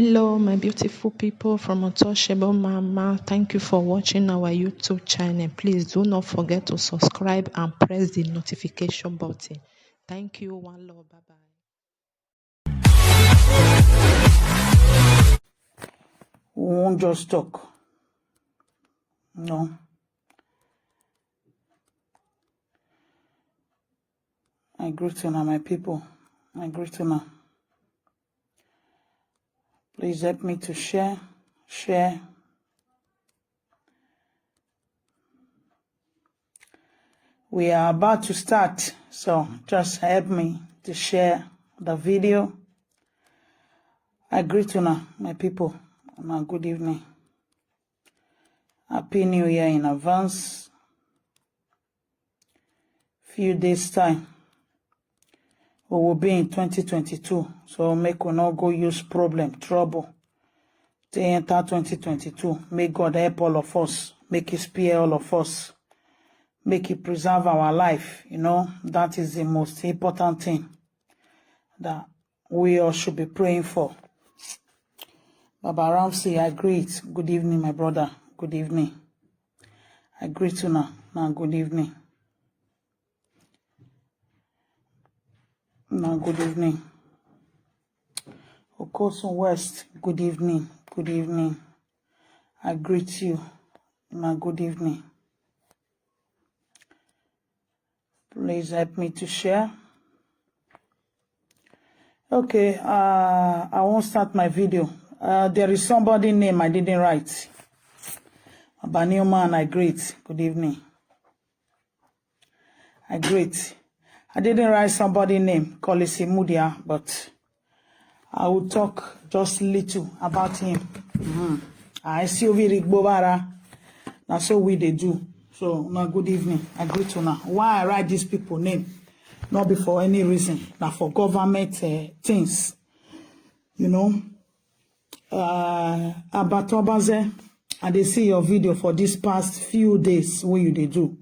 Hello, my beautiful people from Untouchable Mama. Thank you for watching our YouTube channel. Please do not forget to subscribe and press the notification button. Thank you. One love. Bye bye. We won't just talk. No. I greet you now, my people. I greet you now. Please help me to share. We are about to start, so just help me to share the video. I greet you now, my people. Good evening. Happy New Year in advance. Few days time, we will be in 2022, so make we not go use trouble to enter 2022. May God help all of us, make He spare all of us, make He preserve our life. That is the most important thing that we all should be praying for. Baba Ramsey, I greet. Good evening, my brother. Good evening. I greet you now. Good evening. Good evening. Okosun West, good evening. Good evening. I greet you. Good evening. Please help me to share. Okay, I won't start my video. There is somebody name I didn't write. Abanioman, I greet. Good evening. I greet. I didn't write somebody name, Kolisi Mudia, but I will talk just little about him. I see Oviri Gbobara. That's so we they do. So now good evening. I greet you now. Why I write these people name? Not be for any reason. Not for government things. Abatobaze, and they see your video for these past few days. What you they do?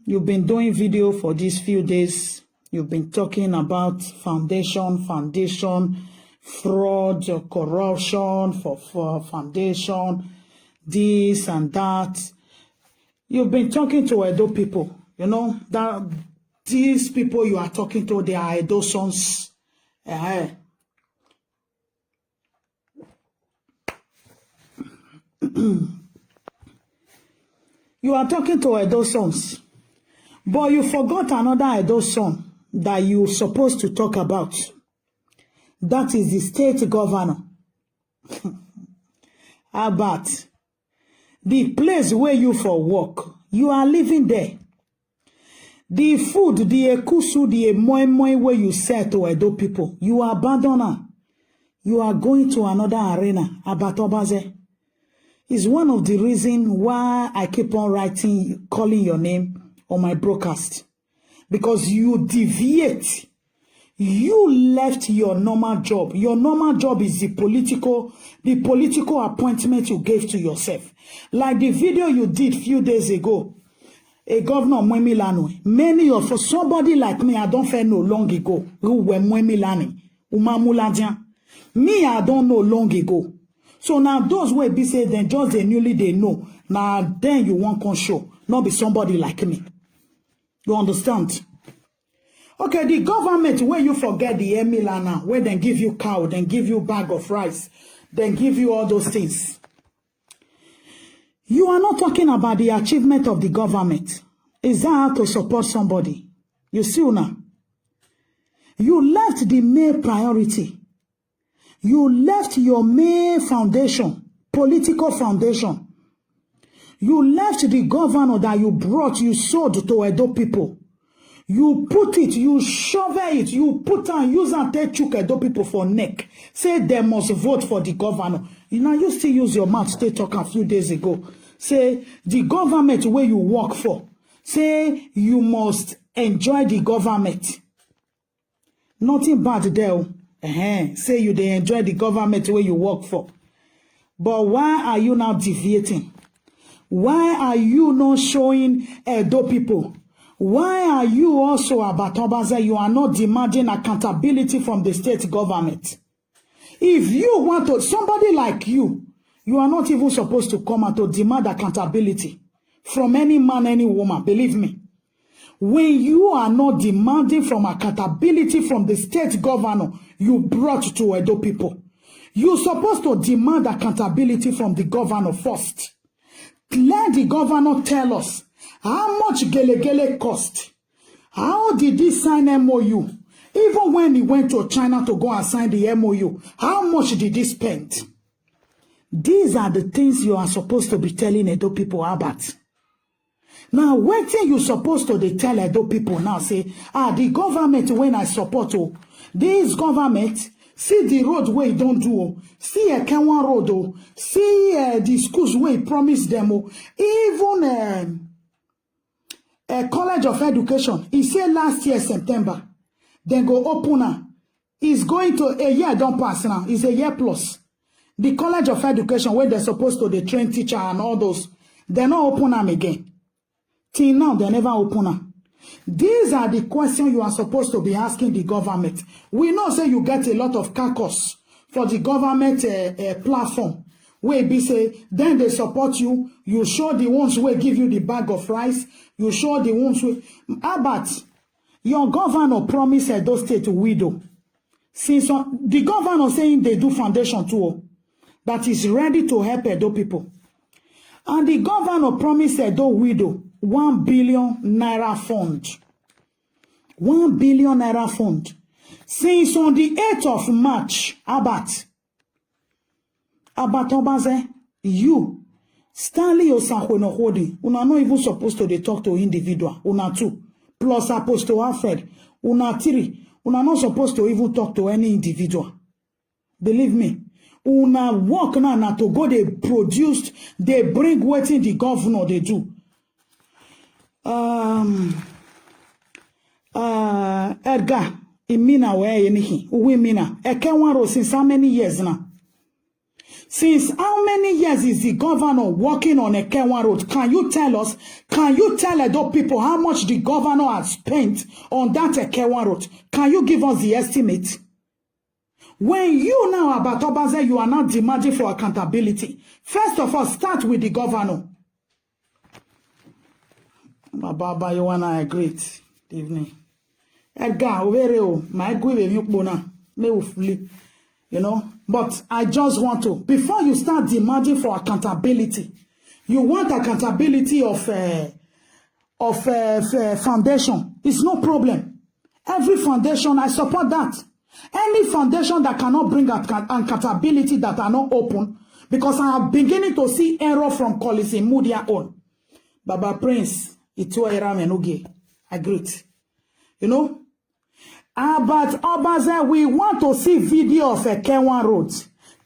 You've been doing video for these few days. You've been talking about foundation, fraud, corruption for foundation, this and that. You've been talking to Edo people. That these people you are talking to, they are Edo sons. You are talking to Edo sons, but you forgot another Edo son that you're supposed to talk about. That is the state governor. How about the place where you for work? You are living there. The food, the ekusu, the moi where you sell to Edo people, you abandon her. You are going to another arena, Abatobaze. Is one of the reasons why I keep on calling your name on my broadcast. Because you deviate. You left your normal job. Your normal job is the political appointment you gave to yourself. Like the video you did few days ago. A governor Mwemilano. Many of somebody like me, I don't know long ago. Who were Mwemilani. Umamuladian. Me, I don't know long ago. So now those who be say then just they newly they know. Now then you want to show. Not be somebody like me. You understand? Okay, the government where you forget the Emilana, where they give you cow, then give you bag of rice, then give you all those things. You are not talking about the achievement of the government. Is that how to support somebody? You see now? You left the main priority. You left your main foundation, political foundation. You left the governor that you brought, you sold to Edo people. You put it, you shove it, you put and use and take chook Edo people for neck. Say they must vote for the governor. You still use your mouth to talk a few days ago. Say the government where you work for. Say you must enjoy the government. Nothing bad there. Say you they enjoy the government where you work for. But why are you now deviating? Why are you not showing Edo people? Why are you also Abatobaze? You are not demanding accountability from the state government. If you want to, somebody like you are not even supposed to come out to demand accountability from any man, any woman. Believe me. When you are not demanding from accountability from the state governor you brought to Edo people, you're supposed to demand accountability from the governor first. Let the governor tell us how much Gelegele cost. How did he sign MOU? Even when he went to China to go and sign the MOU, how much did he spend? These are the things you are supposed to be telling Edo people about. Now, one thing you're supposed to tell Edo people now, say, the government, when I support, this government, see the road where you don't do, see a Kenwan road, see the schools where you promise them, even a College of Education, he said last year, September, then go open now. It's going to, a year don't pass now, it's a year plus. The College of Education, where they're supposed to the train teacher and all those, they're not open them again. Till now, they never open them. These are the questions you are supposed to be asking the government. We know, say, you get a lot of caucus for the government platform. Where be say, then they support you. You show the ones who give you the bag of rice. You show the ones who... But your governor promised Edo State widow. Since the governor saying they do foundation too, that is ready to help Edo people. And the governor promised Edo widow 1 billion naira fund. 1 billion naira fund. Since on the 8th of March, Abat Obaze, you, Stanley Osakwenohodi, una not even supposed to talk to individual, una two, plus Apostle Alfred, una three, una not supposed to even talk to any individual. Believe me. Una work now to go, they produced, they bring waiting the governor, they do. Edgar, in Mina, where anything, we Mina, Ekenwaro, since how many years now? Since how many years is the governor working on Ekenwa Road? Can you tell us, can you tell Edo people how much the governor has spent on that Ekenwa Road? Can you give us the estimate? When you now about Obaze, you are not demanding for accountability. First of all, start with the governor. Baba, you wanna agree? Evening. Edgar, my you know, but I just want to, before you start demanding for accountability, you want accountability of foundation. It's no problem. Every foundation, I support that. Any foundation that cannot bring accountability that are not open, because I am beginning to see error from Collins Mudia on. Baba Prince, Itu Era Menuge, agreed. You know? But Obaze, we want to see video of Ekenwa Road.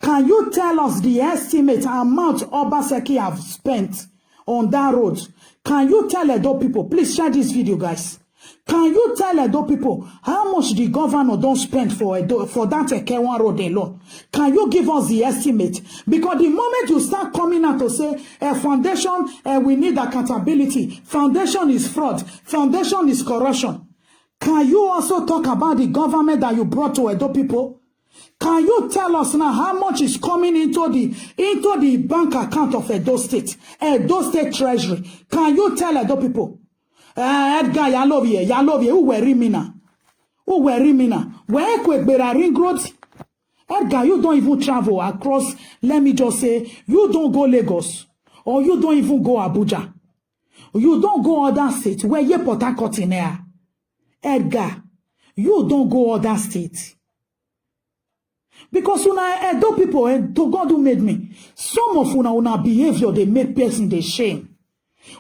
Can you tell us the estimate amount Obaseki have spent on that road? Can you tell Edo people, please share this video, guys. Can you tell Edo people how much the governor don't spend for that Ekenwa Road alone? Can you give us the estimate? Because the moment you start coming out to say, foundation, we need accountability. Foundation is fraud. Foundation is corruption. Can you also talk about the government that you brought to Edo people? Can you tell us now how much is coming into the bank account of Edo State Treasury? Can you tell Edo people? Edgar, you love you. Who were Rimina? Where quick better ring road? Edgar, you don't even travel across. Let me just say, you don't go Lagos, or you don't even go Abuja. You don't go other states where you Port Harcourt in there. Edgar, you don't go other states. Because una Edo people, to God who made me, some of una behavior, they make person they shame.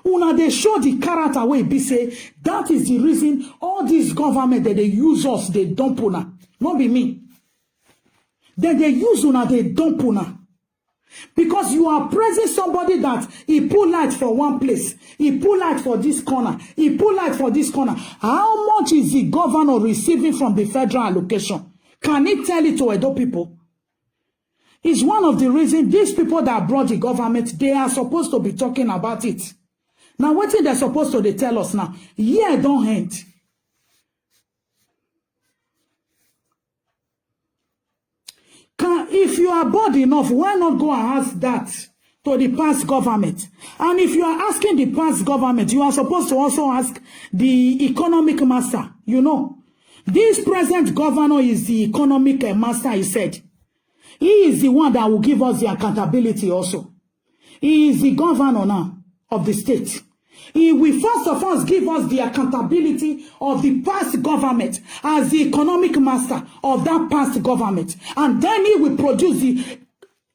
Una they show the character way be say, that is the reason all this government that they use us, they dump una. Not be me. Then they use una, they dump una. Because you are praising somebody that he pull light for one place, he pull light for this corner, he pull light for this corner. How much is the governor receiving from the federal allocation? Can he tell it to Edo people? It's one of the reasons these people that brought the government, they are supposed to be talking about it. Now, what is they supposed to tell us now? Yeah, don't end. if you are bold enough, why not go and ask that to the past government? And if you are asking the past government, you are supposed to also ask the economic master. You know, this present governor is the economic master, he said. He is the one that will give us the accountability also. He is the governor now of the state. He will first of all give us the accountability of the past government as the economic master of that past government. And then he will produce the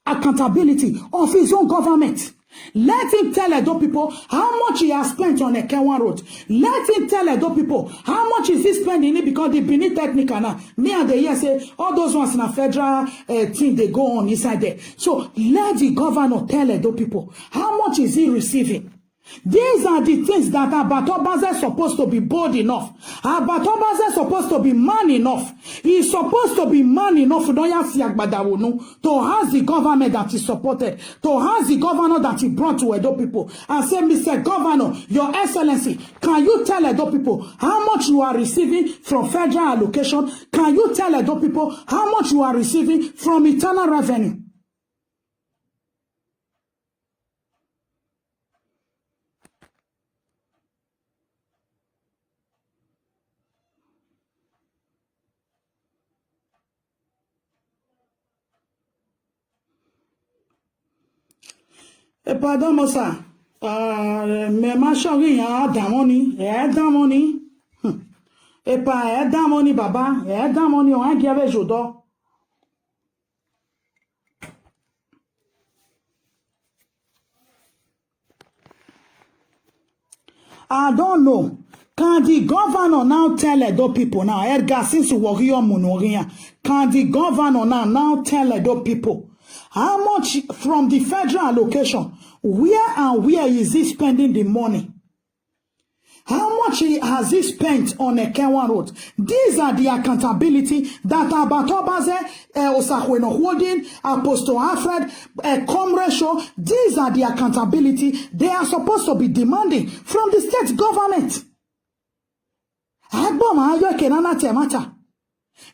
accountability of his own government. Let him tell Edo people how much he has spent on Ekenwan Road. Let him tell Edo people how much is he spending it, because the Benin Technical now. Me and the year say all those ones in a federal thing they go on inside there. So let the governor tell Edo people how much is he receiving. These are the things that Abatobaze is supposed to be bold enough. Abatobaze is supposed to be man enough. He is supposed to be man enough to ask the government that he supported, to ask the governor that he brought to Edo people and say, Mr. Governor, Your Excellency, can you tell Edo people how much you are receiving from federal allocation? Can you tell Edo people how much you are receiving from internal revenue? Pardon, Mosa. Mais ma chérie, damoni, damoni. Et pas damoni, baba, damoni, on a qui avait jodo. I don't know. Can the governor now tell Edo people now, Edgar, since you work here, can the governor now tell Edo people how much from the federal allocation, where is he spending the money? How much has he spent on Ekenwan Road? These are the accountability that Abatobaze, Osakweno Holding, Apostle Alfred, Comresho, these are the accountability they are supposed to be demanding from the state government.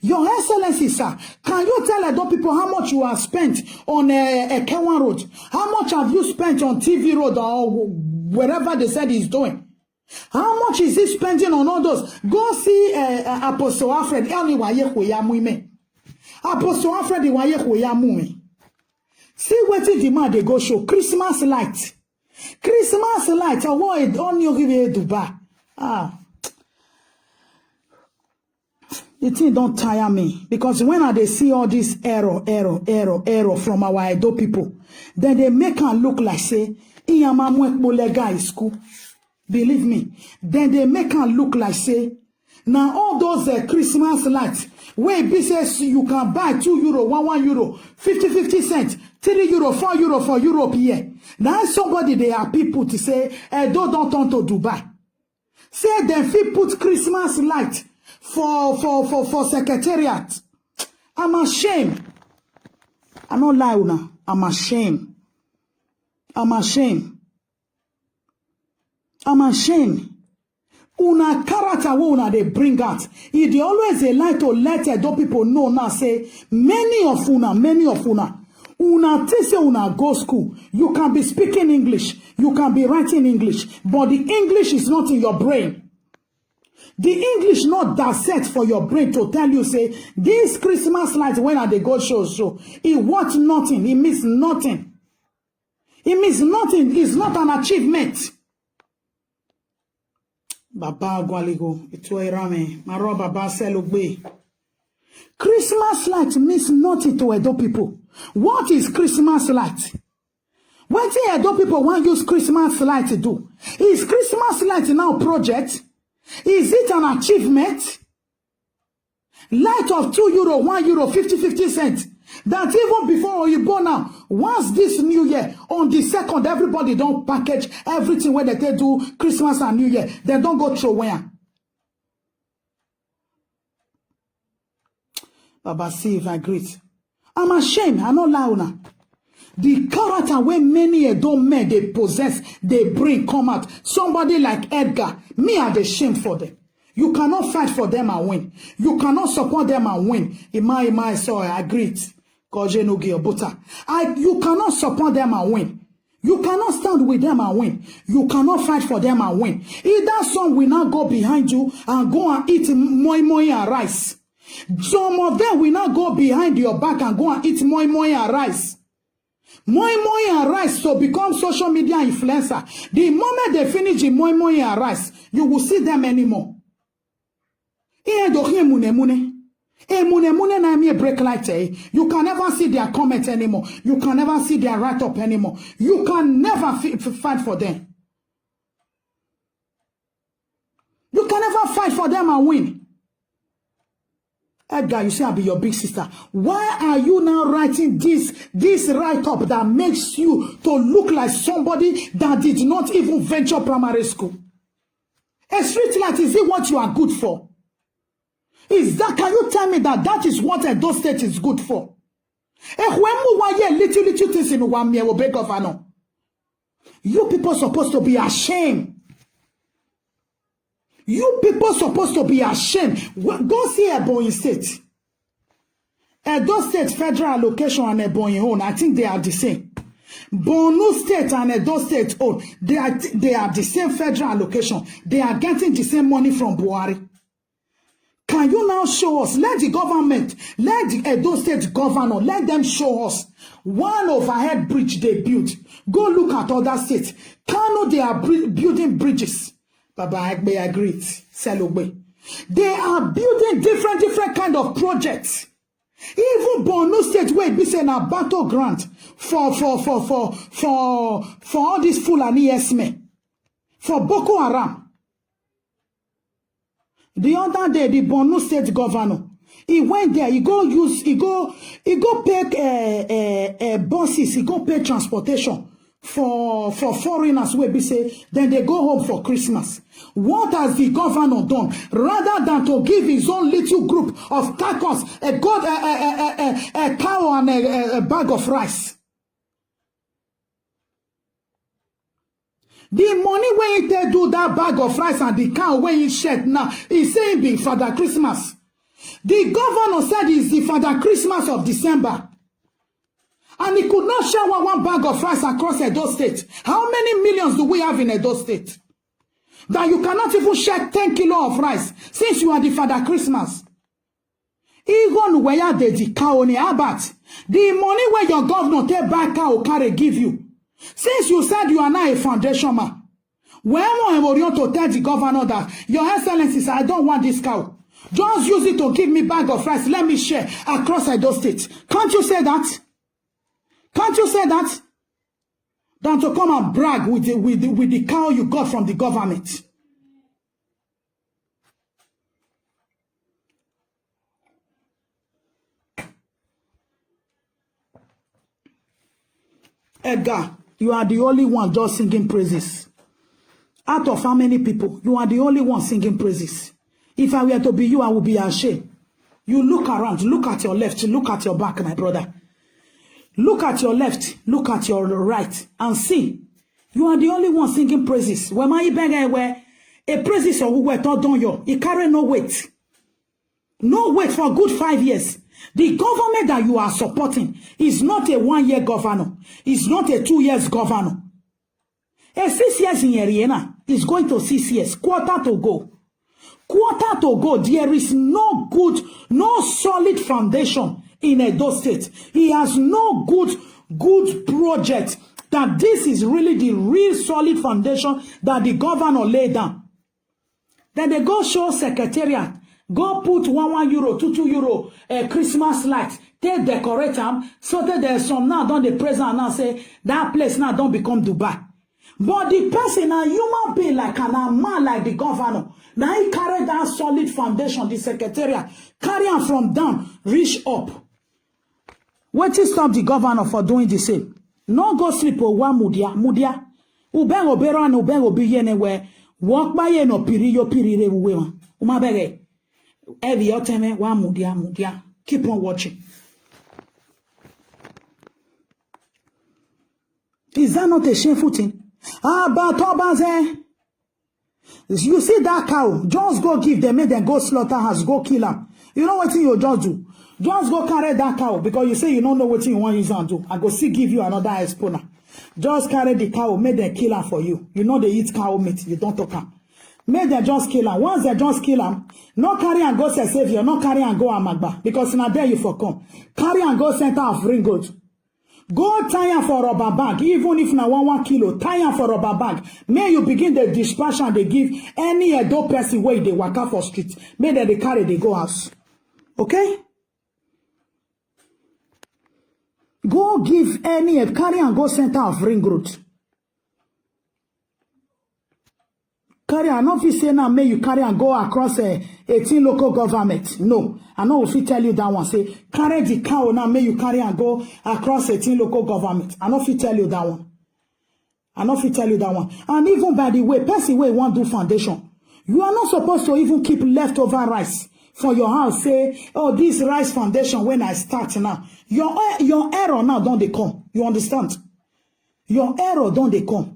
Your Excellency, sir, can you tell Edo people how much you have spent on Ekenwan Road? How much have you spent on TV Road or wherever they said he's doing? How much is he spending on all those? Go see Apostle Alfred. Apostle Alfred, see what the demand they go show. Christmas light. Christmas light. I want it on your Dubai. The thing don't tire me, because when they see all this error from our Edo people, then they make them look like say Iyamamwekbolega is school. Believe me, then they make them look like say now all those Christmas lights where business you can buy €2, €1, 50 cents, €3, €4 for Europe here. Now somebody they are people to say Edo don't turn to Dubai. Say them fit put Christmas light for secretariat. I'm ashamed. I'm not lying now. I'm ashamed. I'm ashamed. I'm ashamed. Una character una they bring out. If they always they like to let Edo people know now say many of una say una go school. You can be speaking English. You can be writing English. But the English is not in your brain. The English not that set for your brain to tell you, say, this Christmas light, when they go show, it worth nothing. It means nothing. It means nothing. It's not an achievement. Baba Gwaligo, Ituerame, Maro Baba Selugbe. Christmas light means nothing to Edo people. What is Christmas light? What do Edo people want to use Christmas light to do? Is Christmas light now project? Is it an achievement? Light of €2, €1, 50 cents. That even before you born now, once this new year, on the 2nd, everybody don't package everything when they do Christmas and New Year. They don't go through where. Baba, see if I greet. I'm ashamed. I'm not loud. The character where many Edo men they possess, they bring come out. Somebody like Edgar, me are the shame for them. You cannot fight for them and win. You cannot support them and win. Ima, so I agree. You cannot support them and win. You cannot stand with them and win. You cannot fight for them and win. Either some will not go behind you and go and eat moi moi and rice. Some of them will not go behind your back and go and eat moi moi and rice. Moi moi and rice to become social media influencer. The moment they finish the moi moi and rice, you will see them anymore. Break light, you can never see their comments anymore. You can never see their write-up anymore. You can never fight for them. You can never fight for them and win. Edgar, you say I'll be your big sister. Why are you now writing this write-up that makes you to look like somebody that did not even venture primary school? A street light, is it what you are good for? Is that, can you tell me that is what Edo State is good for? Little things in one year will break off. You people supposed to be ashamed. You people supposed to be ashamed. Go see Ebonyi State. Edo State federal allocation and Ebonyi own, I think they are the same. Borno State and Edo State own, they are the same federal allocation. They are getting the same money from Buhari. Can you now show us? Let the government, let the Edo State governor, let them show us one overhead bridge they built. Go look at other states. Kano, they are building bridges. Baba Agbe agreed. Selogbe. They are building different kind of projects. Even Borno State, where be saying a battleground for all these Fulani Esme, for Boko Haram. The other day, the Borno State governor, he went there, he go pay buses, he go pay transportation for foreigners where we say, then they go home for Christmas. What has the governor done? Rather than to give his own little group of tacos, a cow and a bag of rice. The money when they do that bag of rice and the cow when he shed now, he's saying being Father Christmas. The governor said it's the Father Christmas of December. And he could not share one bag of rice across Edo State. How many millions do we have in Edo State? That you cannot even share 10 kilos of rice since you are the Father Christmas. Even where they the cow on the the money where your governor take back cow carry give you. Since you said you are now a foundation man, when I want to tell the governor that, Your Excellency, I don't want this cow. Just use it to give me bag of rice. Let me share across Edo State. Can't you say that? Can't you say that? Than to come and brag with the cow you got from the government. Edgar, you are the only one just singing praises. Out of how many people, you are the only one singing praises. If I were to be you, I would be ashamed. You look around, look at your left, look at your back, my brother. Look at your left, look at your right, and see. You are the only one singing praises. When my beg where a praises or who were taught on you, it carry no weight. No weight for a good 5 years. The government that you are supporting is not a 1-year governor. It's not a 2 years governor. A 6 years in Ariana is going to 6 years. Quarter to go. Quarter to go. There is no solid foundation in Edo State. He has no good project that this is really the real solid foundation that the governor laid down. Then they go show secretariat. Go put 1 euro, 2 euro, Christmas lights. They decorate them so that there's some now don't the president now say that place now don't become Dubai. But the person, a human being like a man like the governor, now he carry that solid foundation, the secretariat, carry on from down, reach up. What is stop the governor for doing the same? No go sleep or one mudia. Ubeng obero and ubeng obi anywhere. Walk by no piri yo piri rewe. Umabege. Every otime one mudia. Keep on watching. Is that not a shameful thing? But you see that cow, just go give them, make them go slaughterhouse, go kill them. You know what you just do? Just go carry that cow because you say you don't know what you want to use and do. I go still give you another exponent. Just carry the cow, make them kill her for you. You know they eat cow meat, you don't talk am. Make them just kill her. Once they just kill her, no carry and go say savior, no carry and go Amagba. Because now there you for come. Carry and go center of Ring Road. Go tie am for rubber bag, even if na 1 kilo, tie am for rubber bag. May you begin the dispatch and they give any Edo person where they waka for street. May they carry, they go house. Okay? Go give any, carry and go center of Ring Road. Carry, I know if you say now, may you carry and go across 18 local government. No, I know if you tell you that one, say, carry the cow now, may you carry and go across 18 local government. I know if you tell you that one. I know if you tell you that one. And even by the way, person way want do foundation. You are not supposed to even keep leftover rice for your house. Say, oh, this rice foundation when I start now. Your error now don't they come. You understand? Your error don't they come.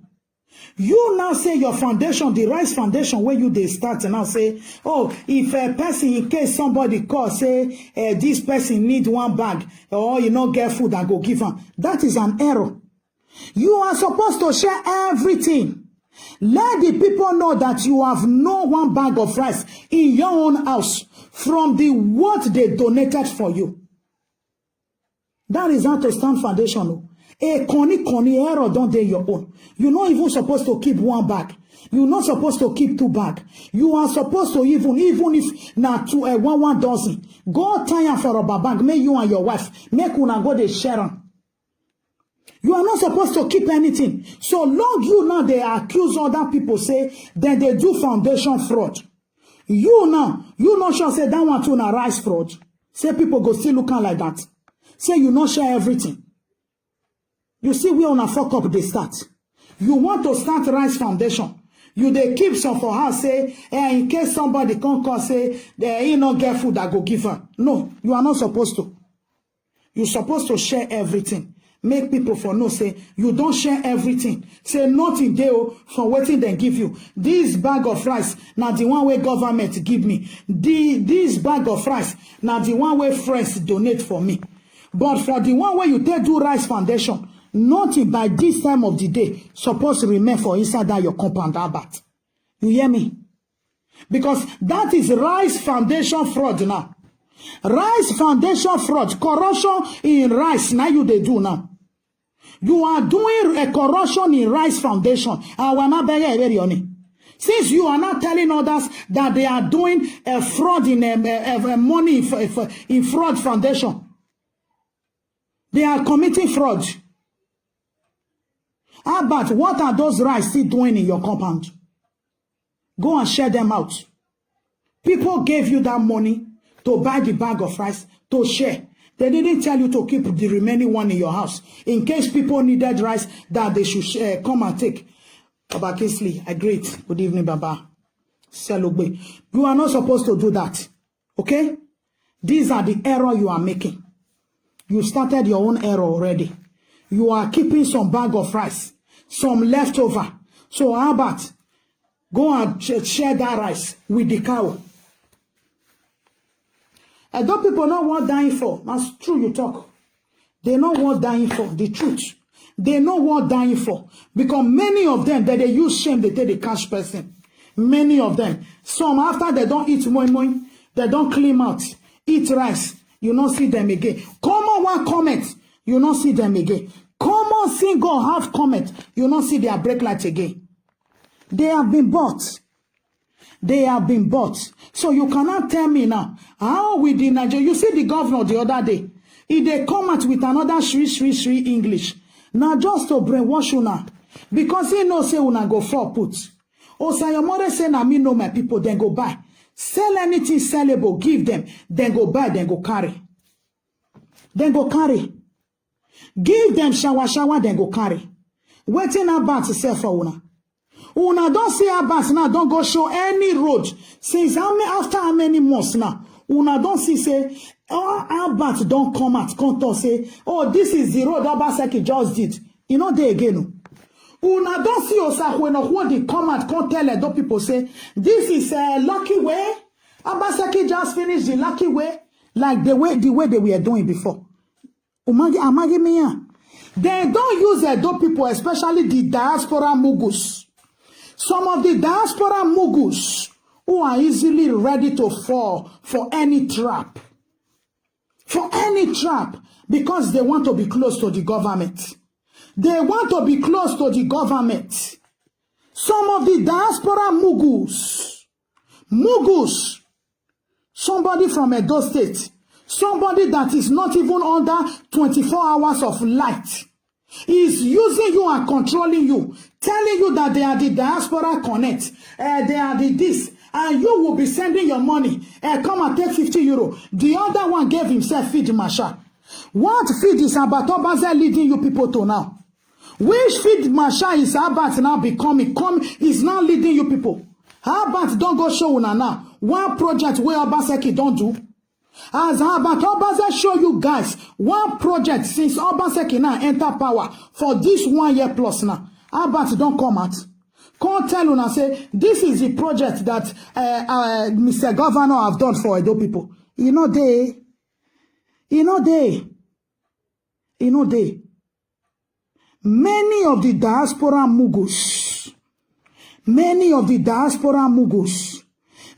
You now say your foundation, the rice foundation where you they start and now say, oh, if a person, in case somebody call, say, this person need 1 bag or you not get food and go give them. That is an error. You are supposed to share everything. Let the people know that you have no 1 bag of rice in your own house from the what they donated for you. That is how to stand foundation. A conny error don't dey your own. You're not even supposed to keep 1 bag. You're not supposed to keep 2 bags. You are supposed to even if na 1 dozen. Go tie for a bag. Make you and your wife. Make una go dey share am. You are not supposed to keep anything. So long you now they accuse other people say that they do foundation fraud. You not sure say that one to na rice fraud. Say people go still looking like that. Say you not share everything. You see where on a fuck up they start. You want to start rice foundation. You they keep some for her say, in case somebody come call say, they not get food that go give her. No, you are not supposed to. You're supposed to share everything. Make people for no say, you don't share everything. Say nothing there for waiting they give you. This bag of rice, now the one way government give me. This bag of rice, now the one way friends donate for me. But for the one way you take do rice foundation, nothing by this time of the day supposed to remain for inside that your compound about. You hear me? Because that is rice foundation fraud now. Rice foundation fraud, corruption in rice. Now you they do now. You are doing a corruption in rice foundation. Since you are not telling others that they are doing a fraud in money in fraud foundation. They are committing fraud. How about what are those rice still doing in your compound? Go and share them out. People gave you that money to buy the bag of rice, to share. They didn't tell you to keep the remaining one in your house. In case people needed rice that they should come and take. Baba Kingsley, I greet. Good evening, Baba. Selogbe. You are not supposed to do that. Okay? These are the error you are making. You started your own error already. You are keeping some bag of rice, some leftover. So how about go and share that rice with the cow? I don't people know what dying for. That's true you talk. They know what dying for, the truth. They know what dying for. Because many of them, that they use shame, they take the cash person. Many of them. Some after they don't eat moi, they don't clean out, eat rice. You don't see them again. Come on, one comment. You don't see them again. Come on, single half comment. You don't see their brake light again. They have been bought. They have been bought. So you cannot tell me now, how we did Nigeria? You see the governor the other day. If they come out with another Shri English. Now just to brainwash una. Because he knows say una go for put. O say your mother say na me know my people, then go buy. Sell anything sellable, give them, then go buy, then go carry. Then go carry. Give them shower, then go carry. Waiting about to sell for una. Una don't see Abbas now, don't go show any road. Since after how many months now? Una don't see say, oh, Abbas don't come out, come talk say, oh, this is the road Obaseki just did. You know they again. Una don't see Osakwe no when they come out, come tell those people say, this is a lucky way. Obaseki just finished the lucky way, like the way they were doing before. Amagi Mia. They don't use Edo people, especially the diaspora mugus. Some of the diaspora mugus who are easily ready to fall for any trap. For any trap, because they want to be close to the government. They want to be close to the government. Some of the diaspora mugus, somebody from Edo State, somebody that is not even under 24 hours of light, is using you and controlling you, telling you that they are the diaspora connect, they are the this, and you will be sending your money, come and take 50 euro. The other one gave himself feed Masha. What feed is Abat Obaze leading you people to now? Which feed Masha is Abat now becoming? Is now leading you people. Abat don't go show una now. One project where Obaseki don't do. As Abat Obaze show you guys, one project since Obaseki now enter power for this 1 year plus now. Abat don't come out. Can't tell una say, this is the project that Mr. Governor have done for Edo people. You know they. Many of the diaspora mugus,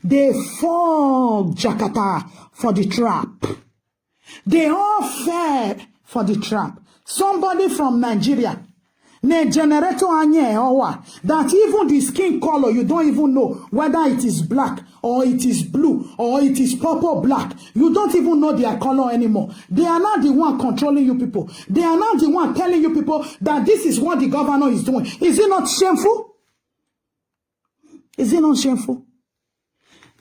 they fall Jakarta for the trap. They all fell for the trap. Somebody from Nigeria, ne generator anye or what, that even the skin color, you don't even know whether it is black or it is blue or it is purple black. You don't even know their color anymore. They are not the one controlling you people. They are not the one telling you people that this is what the governor is doing. Is it not shameful? Is it not shameful?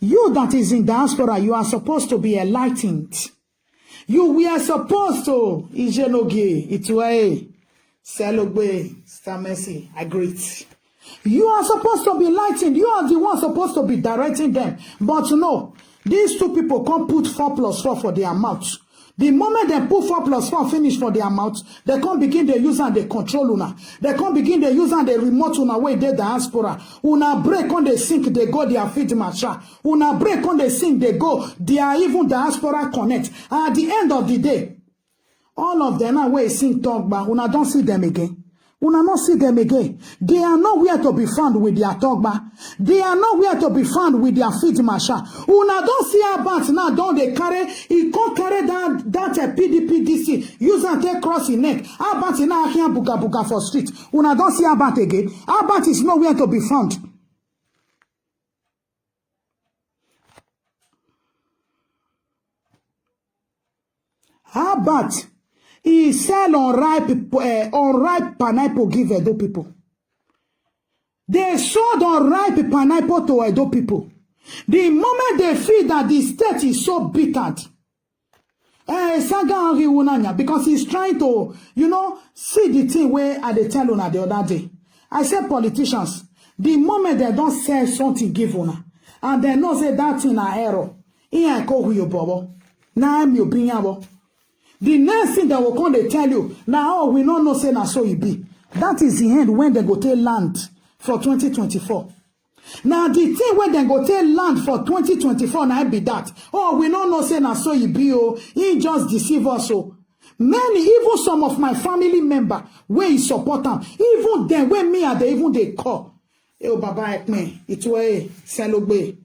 You that is in diaspora, you are supposed to be enlightened. We are supposed to Ijenoge, Itwae, Selogbe, Stamesi, I greet. You are supposed to be enlightened. You are the one supposed to be directing them. But no, these two people can't put 4 plus 4 for their mouth. The moment they put 4 plus 4 finish for their mouth, they can't begin to use and they control una. They can't begin to use and they remote una way they diaspora. Una break on the sink, they go their feed masha. Una break on the sink, they go. They are even diaspora connect. And at the end of the day, all of them are where sing talk, but una don't see them again. Una not see them again. They are nowhere to be found with their togba. They are nowhere to be found with their feet masha. Una don't see about now. Don't they carry? He can't carry that PDPDC. Use and take cross in neck. About now here buga for street. Una don't see about again. About is nowhere to be found. About he sell unripe pineapple give Edo people. They sold unripe pineapple to Edo people. The moment they feel that the state is so bitter, because he's trying to, see the thing where I they tell una the other day. I said politicians, the moment they don't say something give una, and they know say that thing a error, now I'm your bring. The next thing that will come, they tell you, now we don't know say na so it be. That is the end when they go take land for 2024. Now the thing when they go take land for 2024, now be that. Oh, we don't know say na so it be. Oh, he just deceive us. So many, even some of my family member, where he support them, even them when me are they even they call. Oh, Baba Ekme, it's way Selogbe.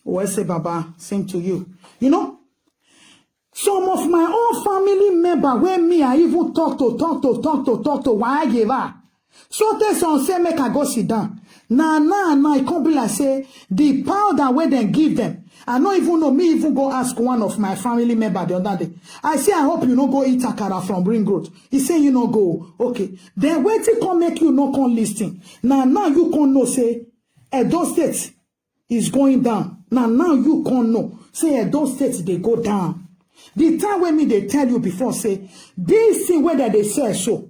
Oh, say Baba, same to you. Some of my own family member when me I even talk to why I give her. So they say make I go sit down. Now I come be like say the powder where they give them. I don't even know me even go ask one of my family member the other day. I say I hope you no go eat akara from Ring Road. He say you no go. Okay. Then wait till come make you no come listing. Now you can know say Edo State is going down. Now you can know say Edo State they go down. The time when me they tell you before say this thing whether they say so.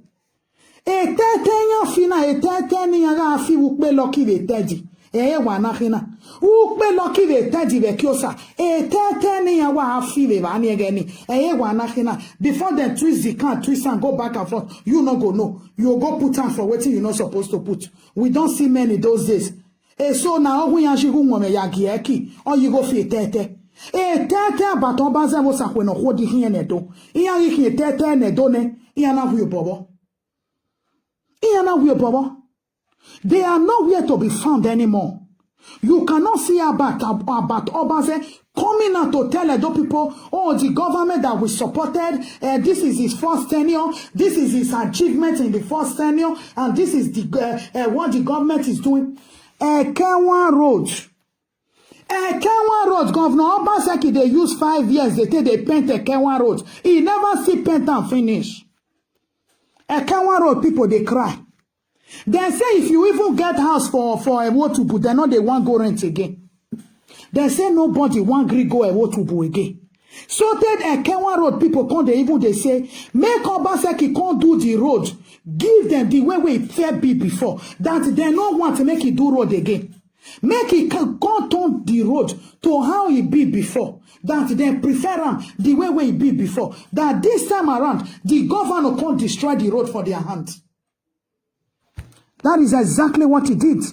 E tetenya fina e tetenya ga fi ukbe lucky ve teji. Wana hina. Ukbe lucky ve teji ve kiosa. E tetenya wa fi ve vani again. Wana hina. Before they twist the can twist and go back and forth. You no go no. You go put on for waiting you're not supposed to put. We don't see many those days. E so na ohu ya jigu nwome ya gieki. O yigo fi tete. E tete abaton baze wo sakwe no hodi hiye nedo. Iya yi tete nedo ne. Iya na huyo bobo. Iya na huyo bobo. They are nowhere to be found anymore. You cannot see about Obaze coming out to tell Edo people, oh, the government that we supported, this is his first tenure, this is his achievement in the first tenure, and this is the what the government is doing. Kenwa Road. Kenwa Road, Governor Obaseki, they use 5 years, they paint Kenwa Road. He never see paint and finish. Kenwa Road, people, they cry. They say if you even get house for a Wotubu, they know they won't go rent again. They say nobody want to go a Wotubu again. So that Kenwa Road people come, they say, make Obaseki can't do the road. Give them the way it fair be before. That they don't want to make it do road again. Make it can't turn the road to how it be before. That they prefer the way it be before. That this time around, the governor can't destroy the road for their hands. That is exactly what he did.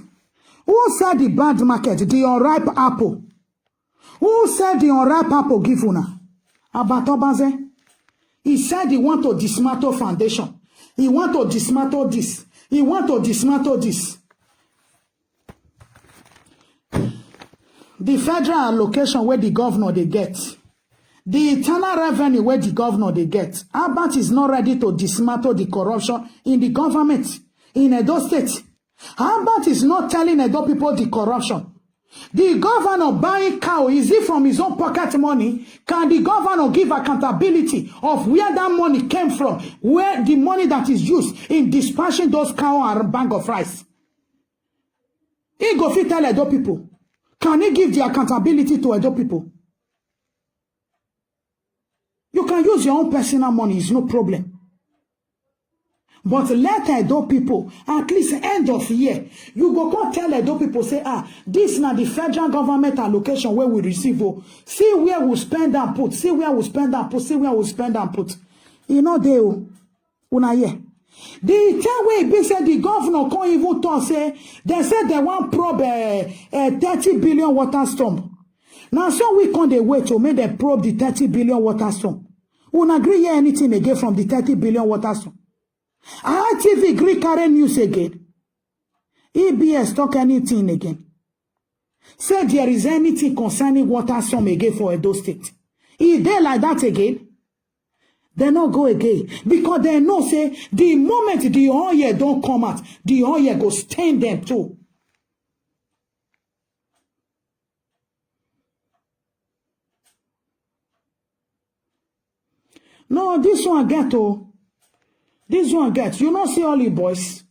Who said the bad market, the unripe apple? Who said the unripe apple give una? Abatobaze. He said he want to dismantle foundation. He want to dismantle this. He want to dismantle this. The federal allocation where the governor they get. The internal revenue where the governor they get. Abat is not ready to dismantle the corruption in the government. In Edo State. Albert is not telling Edo people the corruption. The governor buying cow, is it from his own pocket money? Can the governor give accountability of where that money came from? Where the money that is used in dispatching those cow and bag of rice? He go fit tell Edo people. Can he give the accountability to Edo people? You can use your own personal money, it's no problem. But let Edo people, at least end of year, you go come tell Edo people, say, this na the federal government allocation where we receive. Oh, see where we spend and put, see where we spend and put, see where we spend and put. You know, they, una ye. The time way be said the governor can't even talk, say, they said they want probe 30 billion water storm. Now, so we can't wait to make them probe the 30 billion water storm. Una agree hear anything again from the 30 billion water storm? RTV Greek current news again. EBS talk anything again. Say there is anything concerning water storm again for Edo State. If they like that again, they not go again. Because they know say the moment the oil don't come out, the oil go stain them too. No, this one get oh. This one gets, you not see all the boys.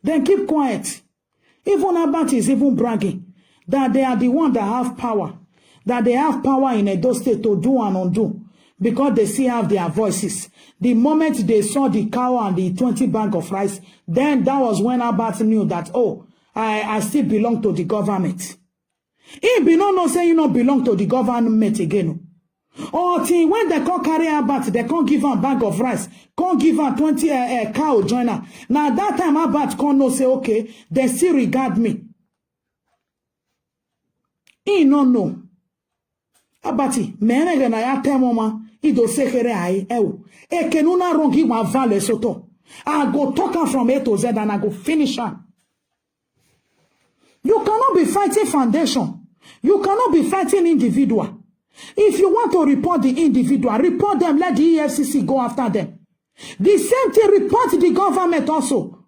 Then keep quiet. Even Abat is even bragging that they are the one that have power. That they have power in Edo State to do and undo. Because they still have their voices. The moment they saw the cow and the 20 bag of rice, then that was when Abat knew that, oh, I still belong to the government. He be no say you not belong to the government again. Or when they can't carry Abat, they can't give her a bag of rice, can't give her 20 cow joiner. Now that time Abat can't no say, okay, they still regard me. He no know. Abati, mene gana ya temoma, ido sekere ai, ewo. Eke nuna rongi wa vale soto. I go talk her from A to Z and I go finish her. You cannot be fighting foundation. You cannot be fighting individual. If you want to report the individual, report them, let the EFCC go after them. The same thing, report the government also.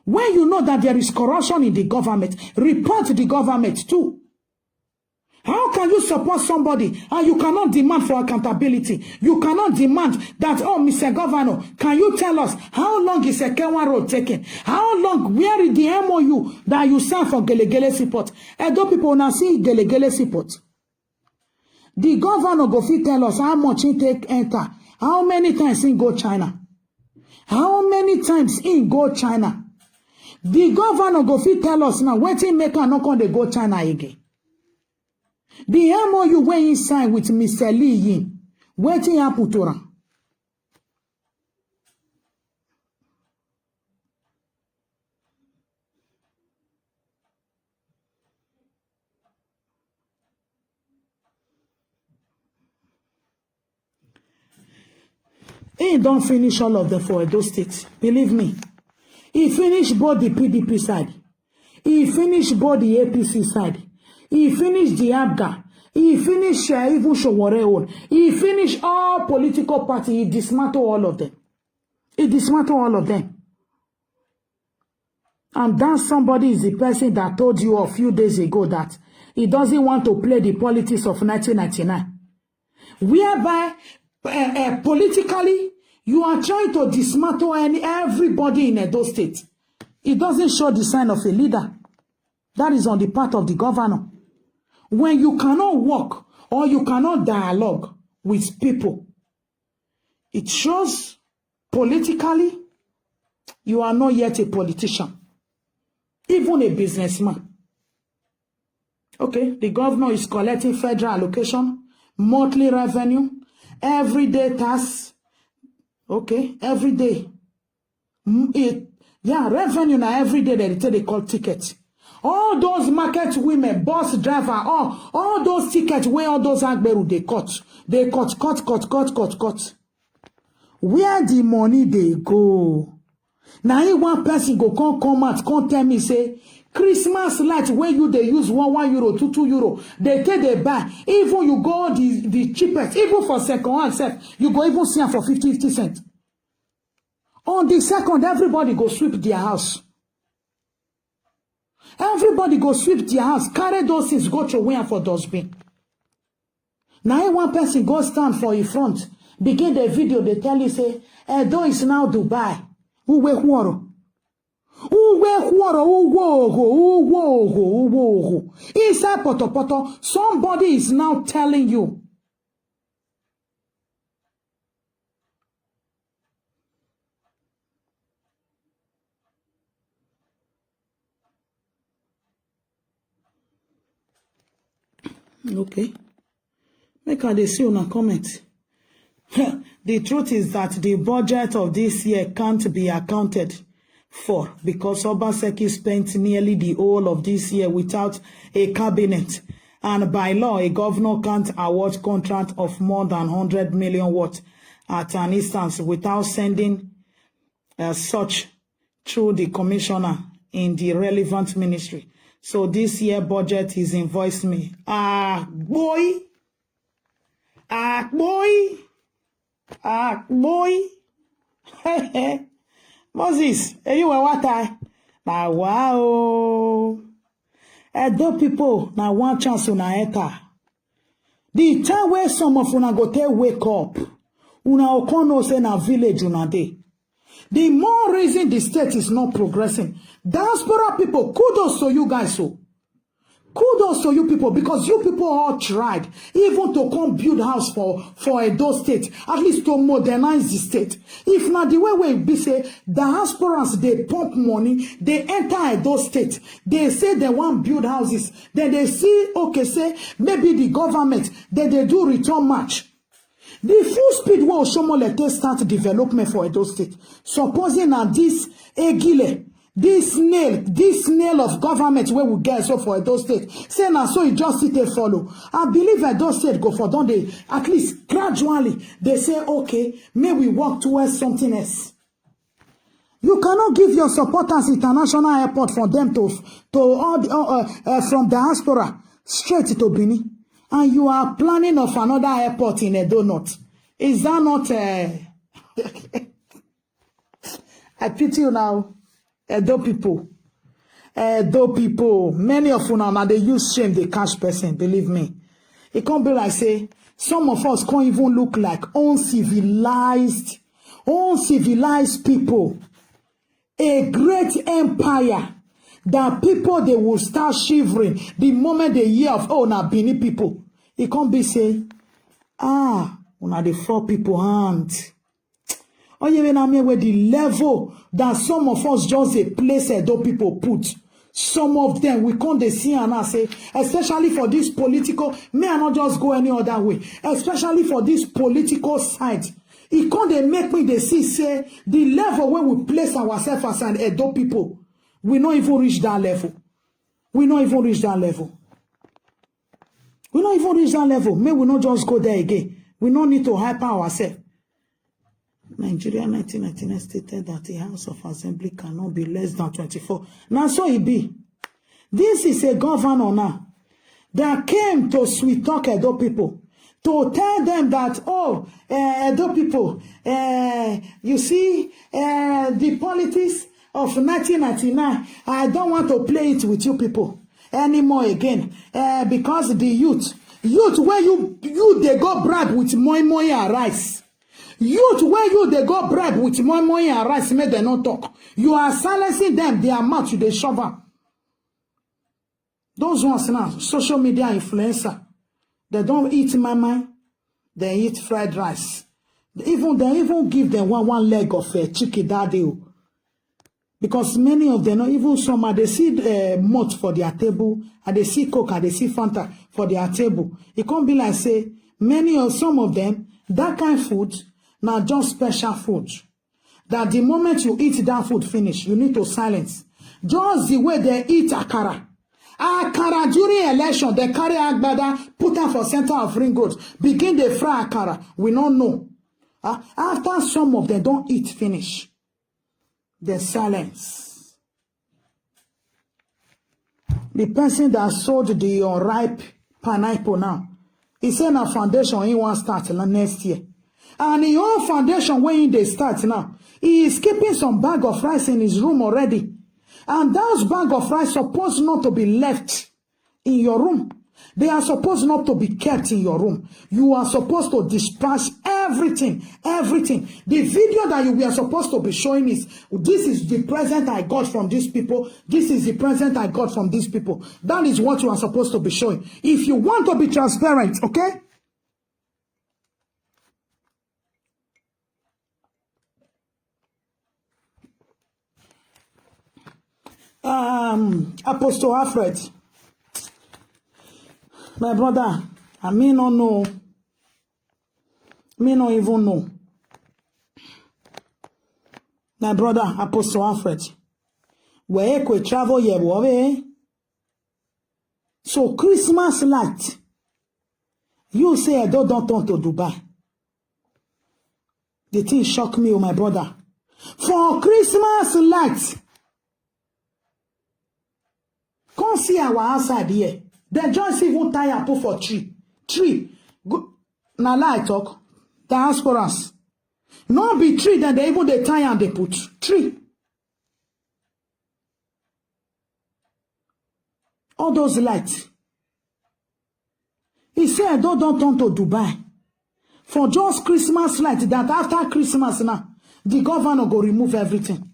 When you know that there is corruption in the government, report the government too. How can you support somebody and you cannot demand for accountability? You cannot demand that, oh, Mr. Governor, can you tell us how long is Kenwa Road taking? How long, where is the MOU that you signed for Gelegele Seaport? Edo people now see Gelegele Seaport. The governor go fit tell us how much he take enter. How many times he go China? How many times he go China? The governor go fit tell us now, waiting maker not going to go China again. The MOU when he signed with Mr. Lee Yin, waiting happen to her. He don't finish all of them for Edo State. Believe me. He finished both the PDP side. He finished both the APC side. He finished the ABGA. He finished even Showore. He finished all political parties. He dismantled all of them. He dismantled all of them. And that somebody is the person that told you a few days ago that he doesn't want to play the politics of 1999. Whereby, politically, you are trying to dismantle everybody in Edo State. It doesn't show the sign of a leader. That is on the part of the governor. When you cannot work or you cannot dialogue with people, it shows politically you are not yet a politician, even a businessman. Okay, the governor is collecting federal allocation, monthly revenue, everyday tasks. Okay, every day. Revenue now every day they call tickets. All those market women, bus driver, all those tickets where all those agberu they cut. They cut. Where the money they go? Now one person go come out, come tell me say Christmas light where you they use €1 2 euro. They take they buy. Even you go the cheapest, even for second hand self, you go even see them for 50 cents. On the second, everybody go sweep their house. Everybody go sweep their house, carry those things, go to where for dustbin. Now one person go stand for in front, begin the video, they tell you say, Edo is now Dubai. Uwe huoro. Inside poto, somebody is now telling you. Okay. Make I see on a comment. The truth is that the budget of this year can't be accounted for because Obaseki spent nearly the whole of this year without a cabinet. And by law, a governor can't award contract of more than 100 million worth at an instance without sending such through the commissioner in the relevant ministry. So this year budget is invoiced me. Boy. Moses, you are what I? Now, wow. Edo people, now one chance una enter. The time where some of una go tell wake up, una okono say na village una dey. The more reason the state is not progressing. Diaspora people, kudos to you guys. So, kudos to you people because you people all tried even to come build house for Edo State, at least to modernize the state. If not the way we be say, diasporans, they pump money, they enter Edo State, they say they want build houses, then they see, okay, say, maybe the government, then they do return match. The full speed will Oshomole start development for Edo State. Supposing that this Egile, this nail of government where we get so for Edo State, say now so it just sit a follow. I believe Edo State go for don't they at least gradually they say okay, may we work towards something else. You cannot give your supporters international airport for them to all from diaspora straight to Bini. And you are planning of another airport in Edo North. Is that not... I pity you now. Edo people. Many of you now, they use shame, they catch person, believe me. It can't be like, say, some of us can't even look like uncivilized people. A great empire. That people, they will start shivering the moment they hear of, oh, now Bini people. It can't be say, una the 4 people hand. Oh, yeah, when I mean where the level that some of us just a place Edo people put. Some of them, we can't see and I say, especially for this political, may I not just go any other way, especially for this political side. It can't make me they see, say, the level where we place ourselves as an Edo people. We not even reach that level. We not even reach that level. May we not just go there again. We don't need to hype ourselves. Nigeria 1999 stated that the House of Assembly cannot be less than 24. Now so it be. This is a governor now that came to sweet talk Edo people, to tell them that, oh, Edo people, you see, the politics of 1999, I don't want to play it with you people anymore again, because the youth where you they go bribe with moi and rice. Youth where you they go bribe with moi and rice, make them not talk. You are silencing them, their mouth to the shovel. Those ones now, social media influencer, they don't eat mama, they eat fried rice. They even give them one leg of chicken daddy. Because many of them, even some, they see malt for their table, and they see Coke, and they see Fanta for their table. It can't be like, say, some of them, that kind of food, now just special food. That the moment you eat that food finish, you need to silence. Just the way they eat akara. Akara during election, they carry agbada, put them for center of ring road, begin the fry akara. We don't know. After some of them don't eat finish, the silence. The person that sold the unripe pineapple now, he said a foundation he wants start next year. And in your foundation when they start now, he is keeping some bag of rice in his room already. And those bag of rice supposed not to be left in your room. They are supposed not to be kept in your room. You are supposed to dispatch everything. The video that you were supposed to be showing is, this is the present I got from these people. This is the present I got from these people. That is what you are supposed to be showing. If you want to be transparent, okay? Apostle Alfred, my brother, I may not know, may not even know. My brother, Apostle Alfred, where could travel here, so Christmas light, you say I don't turn to Dubai. The thing shocked me, oh my brother. For Christmas light, come see our outside here. They just even tie up for tree. Good. Now I talk. Diasporas. No be tree, then they even they tie and they put tree. All those lights. He said, don't turn to Dubai. For just Christmas light, that after Christmas now, the governor go remove everything.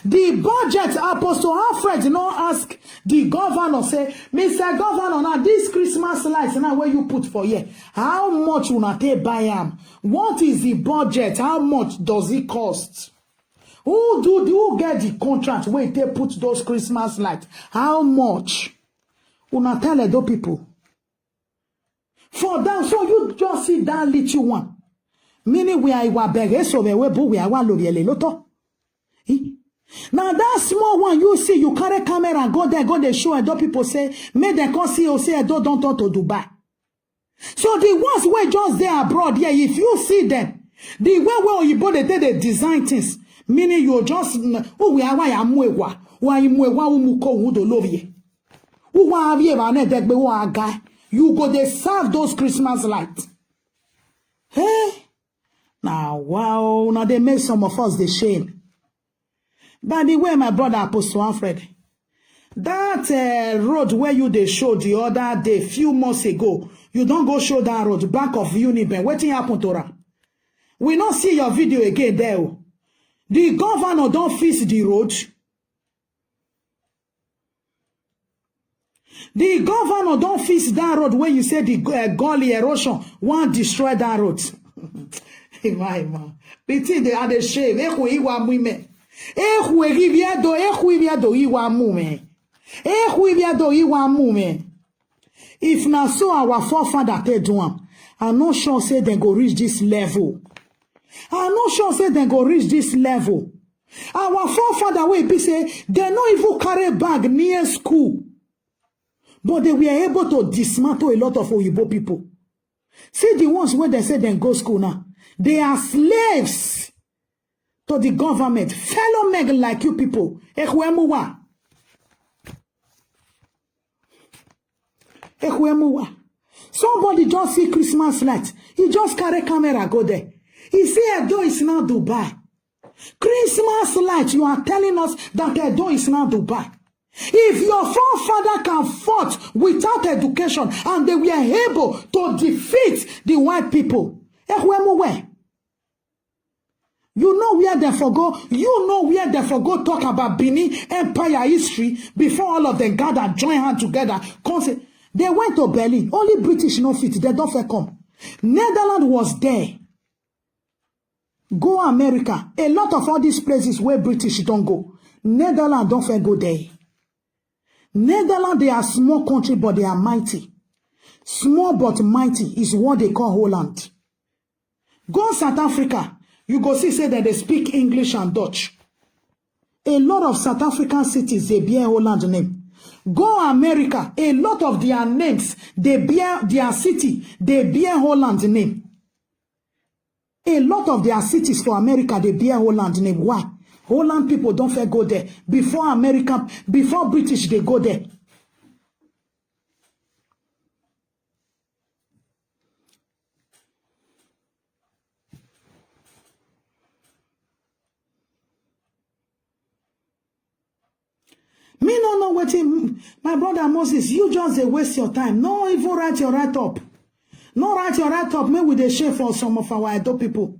The budget, Apostle Alfred no ask the governor, say, Mr. Governor, now this Christmas lights now where you put for here, how much will not take buy them? What is the budget? How much does it cost? Who get the contract where they put those Christmas lights? How much? Una tell those people. For that, so you just see that little one. Meaning we are beg so we are one loto. Now that small one you see, you carry camera and go there show and people say, make them come see or say don't turn to Dubai. So the ones where just there abroad, yeah, if you see them, the way where you both they design things, meaning you just oh we are why amwewa, why imwewa umuko udo love ye. Who have ye vane that be one guy? You go they serve those Christmas lights. Hey, now wow, now they make some of us the shame. By the way, my brother Apostle Alfred, that road where you they showed the other day, few months ago, you don't go show that road, back of Uniben. What happened to her? We not see your video again there. The governor don't fix the road. The governor don't fix that road where you say the gully erosion won't destroy that road. My man. The thing they are the shame. If na so our forefather they do am, I'm not sure say they go reach this level. I'm not sure say they go reach this level. Our forefather will be say they no even carry bag near school, but they were able to dismantle a lot of Oyibo people. See the ones where they say they go school now, they are slaves. to the government, fellow men like you people. Ekwemuwa. Somebody just see Christmas lights. He just carry camera, go there. He say Edo is now Dubai. Christmas lights, you are telling us that Edo is now Dubai. If your forefather can fight without education and they were able to defeat the white people, you know where they forgo. You know where they forgo talk about Benin Empire history before all of them gathered, join hands together. They went to Berlin. Only British no fit. They don't fit come. Netherlands was there. Go America. A lot of all these places where British don't go. Netherlands don't fit go there. Netherlands, they are small country, but they are mighty. Small but mighty is what they call Holland. Go South Africa. You go see say that they speak English and Dutch. A lot of South African cities, they bear Holland name. Go America, a lot of their names, they bear their city, they bear Holland name. A lot of their cities for America, they bear Holland name. Why? Holland people don't fair go there. Before British, they go there. Me no know what my brother Moses, you just waste your time. No even write your write-up. No write your write-up. Maybe we dey share for some of our Edo people.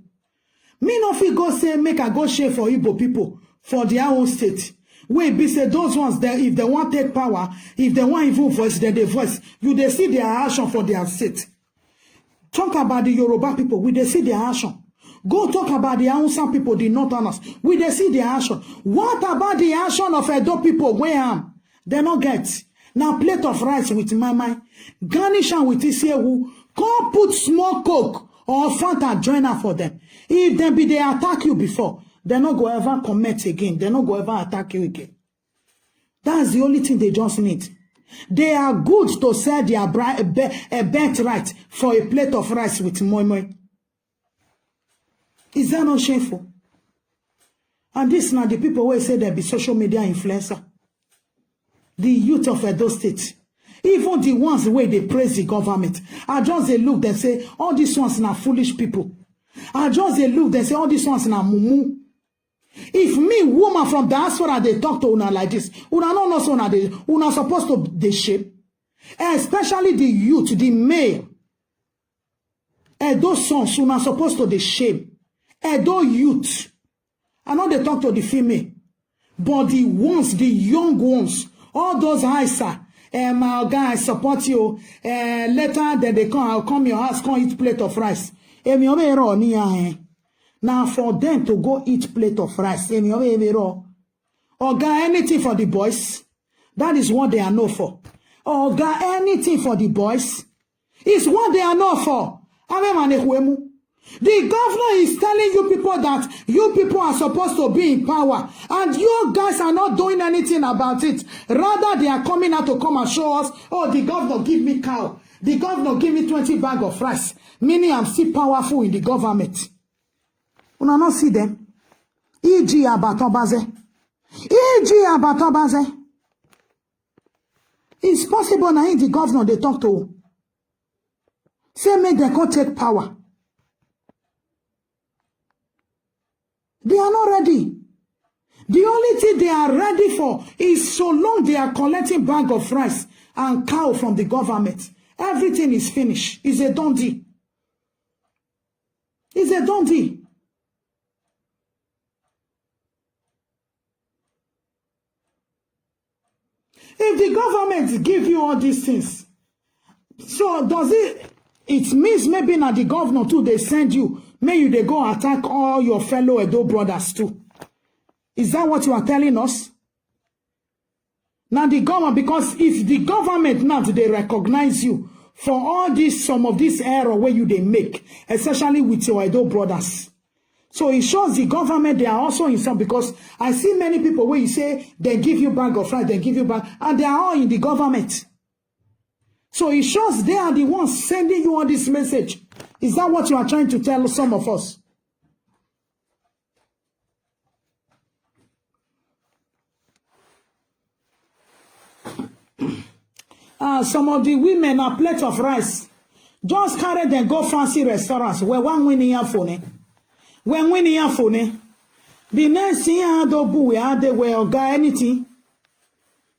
Me no fit go say make I go share for Igbo people for their own state. Wait, be say those ones there, if they want take power, if they want even voice, then they voice. You they see their action for their state. Talk about the Yoruba people, we they see their action. Go talk about the Hausa people, the Northerners. We they see their action. What about the action of Edo people? Where they not get. Now plate of rice with my mind. Garnish and with this here who come put small coke or Fanta joiner for them. If them be they attack you before, they not go ever commit again. They not go ever attack you again. That's the only thing they just need. They are good to sell their birthright for a plate of rice with moi moi. Is that not shameful? And this now the people who say they be social media influencer. The youth of Edo State. Even the ones where they praise the government. I just they look, they say, all these ones are foolish people. I just they look, they say, all these ones are mumu. If me, woman from diaspora, they talk to una like this, una no know so una supposed to they shape. Especially the youth, the male. Edo sons, una supposed to they shape. Edo youth. I know they talk to the female. But the ones, the young ones, all those eyes, my guy, I support you. Later, then they come, I'll come your house, come eat plate of rice. Now, for them to go eat plate of rice, or guy, anything for the boys, that is what they are known for. Or guy, anything for the boys, is what they are known for. The governor is telling you people that you people are supposed to be in power and you guys are not doing anything about it. Rather, they are coming out to come and show us, oh, the governor give me cow. The governor give me 20 bags of rice. Meaning I'm still powerful in the government. Una not see them. E.g. Abatobaze. E.g. Abatobaze. It's possible now in the governor they talk to. Say make them go take power. They are not ready. The only thing they are ready for is so long they are collecting bag of rice and cow from the government. Everything is finished. It's a done deal. It's a done deal. If the government give you all these things, so does it means maybe now the governor too, they send you, maybe they go attack all your fellow Edo brothers too. Is that what you are telling us? Now the government, because if the government now they recognize you for all this, some of this error where you they make, especially with your Edo brothers. So it shows the government, they are also in some, because I see many people where you say they give you bag of rice, they give you bag, and they are all in the government. So it shows they are the ones sending you all this message. Is that what you are trying to tell some of us? some of the women a plate of rice. Just carry them go fancy restaurants where one winning your phone. When winning your phone, the next thing I do we are they will got anything.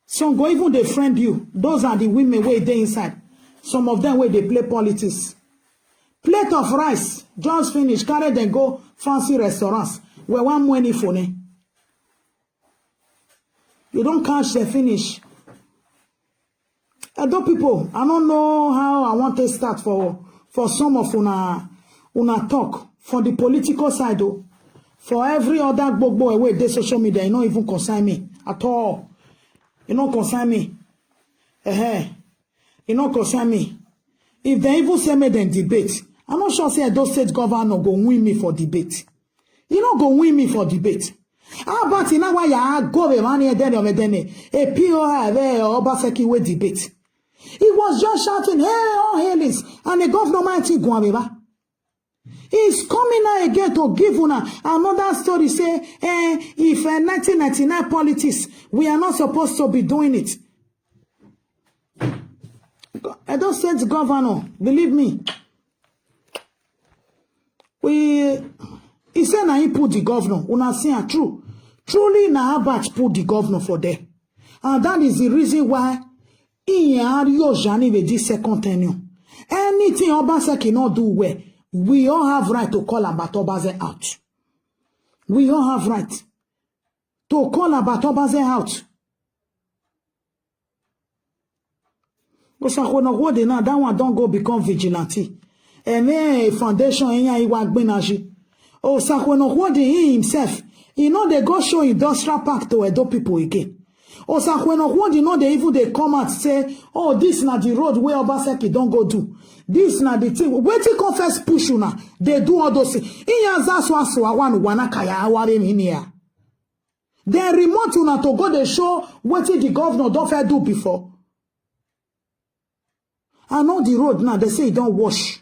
Some go even they friend you. Those are the women where they inside. Some of them where they play politics. Plate of rice, just finish. Carry them go fancy restaurants where one winning phone. You don't catch the finish. Edo people, I don't know how I want to start for some of una talk for the political side though. For every other gbogbo away they social media, you don't even concern me at all. You don't concern me. You don't concern me. If they even say me then debate, I'm not sure say Edo State governor go win me for debate. You don't go win me for debate. How about in why you go the money then of a PO Obaseki we debate? He was just shouting, hey, all hailings, and the governor mighty Guameba. He's coming now again to give una another story, say, if 1999 politics, we are not supposed to be doing it. Edo State governor, believe me, he said now he put the governor, una see true. Truly na Abacha put the governor for there. And that is the reason why in Ario Jani with this second tenure. Anything Obaseki not do well, we all have right to call Abatobaze out. We all have right to call Abatobaze out. Now that one don't go become vigilante. And then foundation oh, Sakwenogwode he himself, he know they go show industrial park to Edo people again. Or Sakwenogwode, you know they even they come out say, oh, this na the road where Obaseki don't go do. This na the thing. Wait till confess push you now. They do all those things. They remote you now to go they show what the governor don't fair do before. I know the road now, they say you don't wash.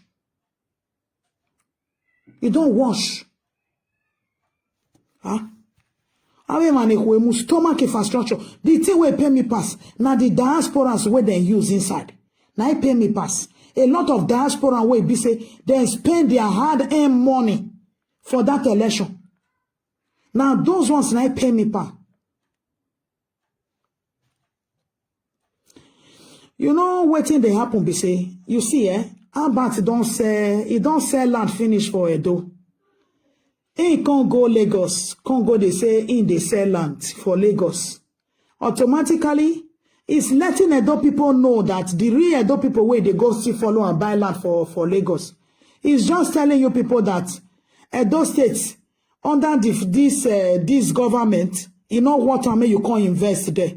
You don't wash. Huh? I mean, stomach infrastructure. The thing where pay me pass. Now the diasporas where they use inside. Now I pay me pass. A lot of diaspora where be say they spend their hard-earned money for that election. Now those ones now pay me pass. You know what thing they happen be say? You see, Abat don't sell land finish for Edo. In Congo, Lagos, Congo they say in they sell land for Lagos. Automatically, it's letting Edo people know that the real Edo people where they go see follow and buy land for Lagos. It's just telling you people that Edo State under this government, you know what I mean you can't invest there.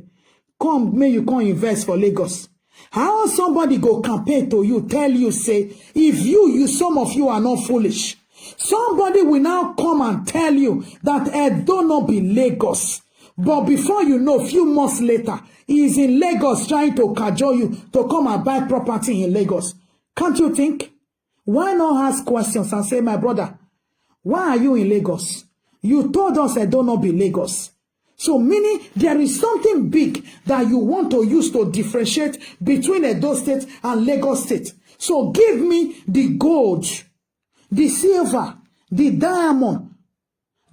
You can't invest for Lagos. How somebody go campaign to you, tell you, say, if some of you are not foolish. Somebody will now come and tell you that Edo not be Lagos. But before you know, a few months later, he is in Lagos trying to cajole you to come and buy property in Lagos. Can't you think? Why not ask questions and say, my brother, why are you in Lagos? You told us Edo not be Lagos. So meaning there is something big that you want to use to differentiate between Edo State and Lagos State. So give me the gold, the silver, the diamond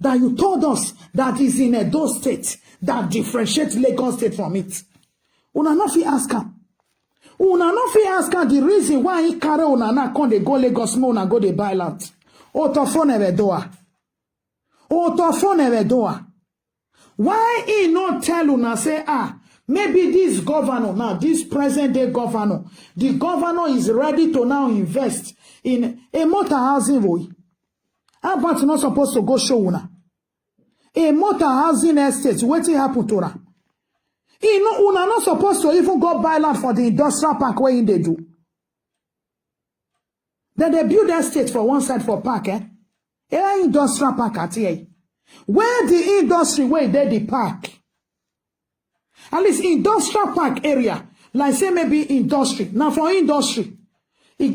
that you told us that is in Edo State that differentiates Lagos State from it. Una no fit ask am. Una no fit ask am the reason why he carry una na come dey go Lagos mo una go dey buy land. Otofone Edoa. Otofone Edoa. Why he not tell una say, maybe this governor now, this present day governor, the governor is ready to now invest in a motor housing way. How about not supposed to go show una? A motor housing estate, what happened to her? Una not supposed to even go buy land for the industrial park where they do. Then they build estate for one side for park, industrial park at here. Where the industry where they the park, at least industrial park area, like say maybe industry. Now for industry,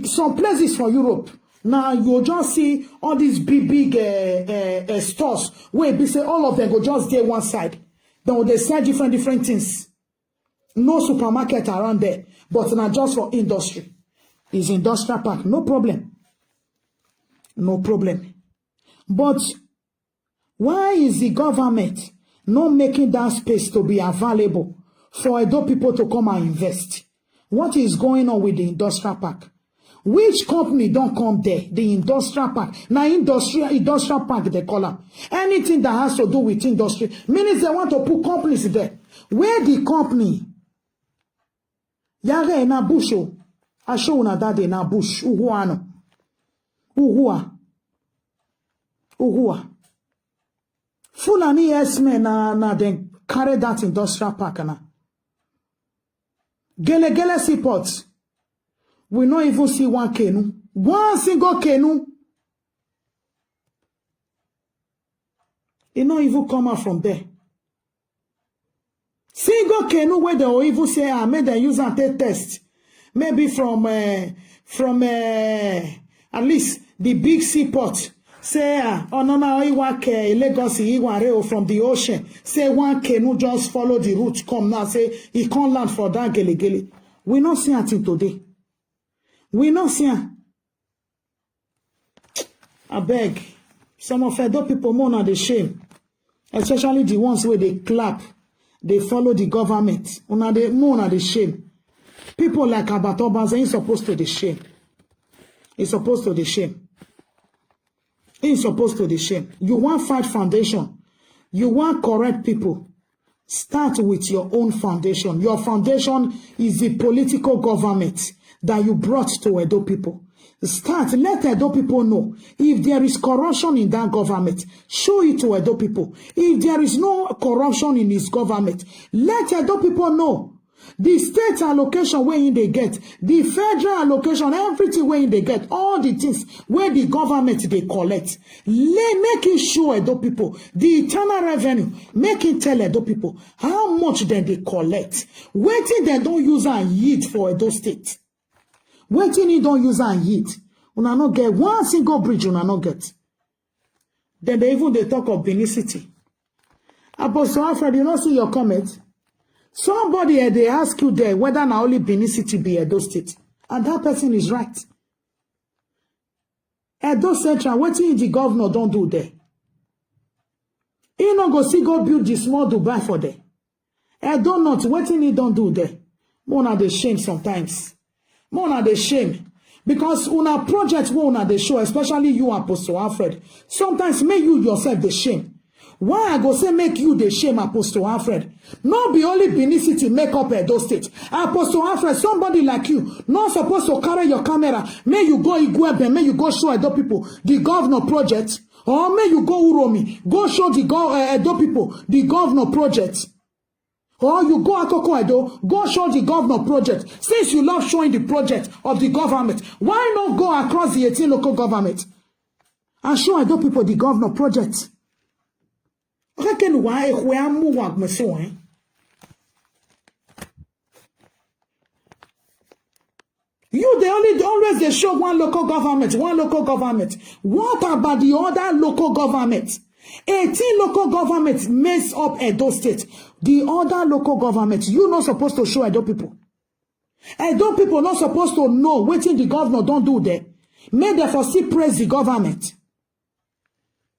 some places for Europe, now you just see all these big stores where they say all of them go just there one side. Then they sell different things. No supermarket around there. but not just for industry. It's industrial park, no problem. No problem. But why is the government not making that space to be available for Edo people to come and invest? What is going on with the industrial park? Which company don't come there? The industrial park. Now industrial park they call them. Anything that has to do with industry, means they want to put companies there. Where the company? Yare na busho. I show una that na bush. Uhuano. Uhua. Fulani esme na then carry that industrial park na. Gele seaport. We not even see one canoe. One single canoe. It not even come out from there. Single canoe where they will even say, may they use and take test. Maybe from at least the big seaport. Say, Lagos from the ocean. Say one canoe just follow the route come now. Say he can't land for that gele. We not see until today. We not see. I beg. Some of Edo people more than the shame. Especially the ones where they clap. They follow the government. Una they more than the shame. People like Abatoba ain't supposed to the shame. It's supposed to the shame. It's supposed to the shame. You want fight foundation. You want correct people. Start with your own foundation. Your foundation is the political government that you brought to Edo people. Start, let Edo people know. If there is corruption in that government, show it to Edo people. If there is no corruption in his government, let Edo people know. The state allocation where they get, the federal allocation, everything where they get, all the things where the government they collect. Make it show Edo people, the internal revenue, make it tell Edo people how much then they collect. Waiting they don't use and yield for Edo state. Waiting you don't use and yield. Una not get one single bridge, una not get. Then they talk of Benin City. Apostle Alfred, you not see your comment? Somebody they ask you there whether now only Benin City be Edo State. And that person is right. Edo Central, what the governor don't do there? He not go build the small Dubai for there. Edo not, what he don't do there? More na the shame sometimes. More na the shame. Because una project more na the show, especially you, Apostle Alfred. Sometimes make you yourself the shame. Why I go say make you the shame, Apostle Alfred? Not be only Benin City make up Edo State. Apostle Alfred, somebody like you, not supposed to carry your camera. May you go Igwebe, may you go show Edo people the governor project. Or may you go Uromi, go show the Edo people the governor project. Or you go Akoko Edo, go show the governor project. Since you love showing the project of the government, why not go across the 18 local government and show Edo people the governor project? You they always they show one local government. What about the other local government? 18 local governments makes up Edo State. The other local government, you not supposed to show Edo people. Edo people not supposed to know what the governor don't do there. May therefore still praise the government.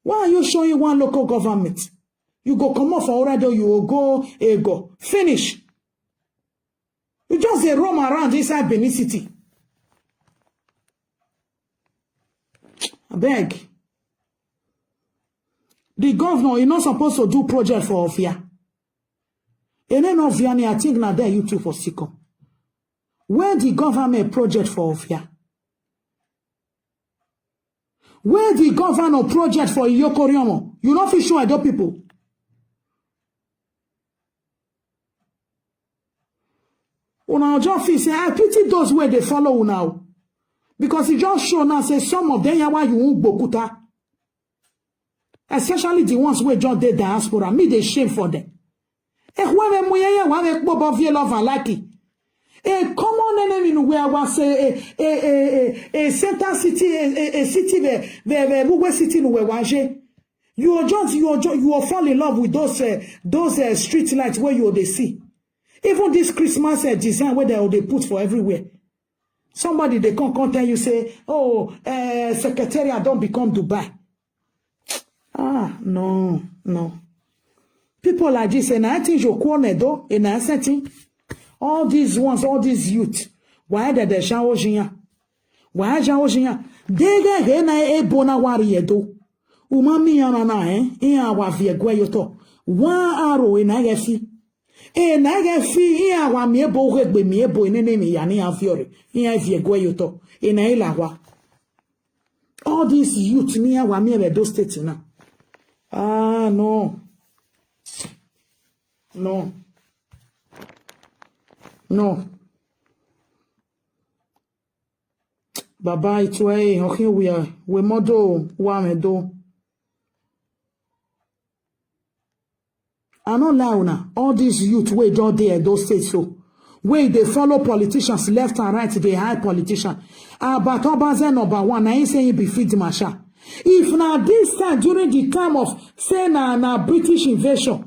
Why are you showing one local government? You go come off already, you will go, go. Finish. You just roam around inside Benin City. I beg. The governor, you're not supposed to do project for Ofia. And then Ofia, I think now there you too for Siko. Where the government project for Ofia? Where the governor project for Iyokoriomo? You not fit show Edo people. Una just feel say, I pity those where they follow now. Because it just show now, say some of them, yawa you won't bokuta. Especially the ones where just did diaspora. Me, they shame for them. Whoever moya wave bobo vie love and lucky. A common enemy where was a center city, a city where we city where was you are fall in love with those street lights where you they see. Even this Christmas design where they put for everywhere. Somebody they can't tell you say, oh, secretariat don't become Dubai. No. People like this, and I think all these ones, all these youth, why did they show Jinya? Why Jinya? They get a bona warrior. Umami yana in our Viaguayoto. 1 arrow in Agafi. In Agafi, in our Miebo with Miebo in the name Yani Afiori. In Viaguayoto. In Ailawa. All these youth near Wamia those states now. No. Baba, it's way. Okay, we model one do. I no lie now. All these youth way down there, those states so. Where they follow politicians left and right, they hide politicians. But Obaze number 1, I ain't saying be fit Masha. If now this time during the time of say na British invasion,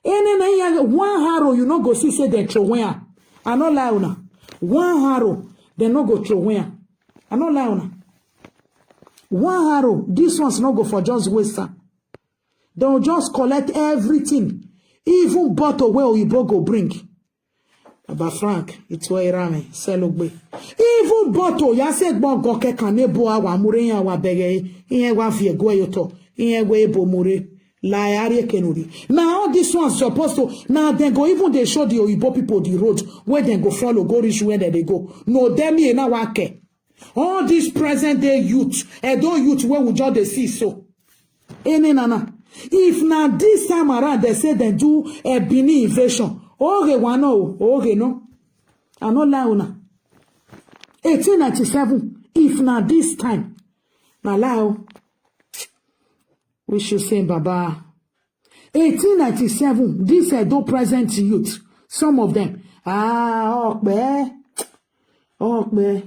any 1 arrow you no go see say they throw where. I no lie now. 1 arrow they no go throw where. I no lie now. 1 arrow, this one's no go for just waste. They'll just collect everything. Even bottle where Oyibo go bring. Aba Frank, it's where Rame, Selugbe. Even bottle, ya se gbongo ke kanebo awa mure yan wa bege, iye wa fi egwe yoto, iye we ebo mure, la area kenuri. Now all this one's supposed to, now then go, even they show the Oyibo people the road, where they go follow, go reach where they go. No, them ye na wake. All these present day youth, Edo youth, where we just they see so. Ene nana. If now this time around they say they do a Bini invasion, okay, no. I no lie una. 1897. If now this time, now lie, we should say Baba. 1897. These are those present youth. Some of them. Okay.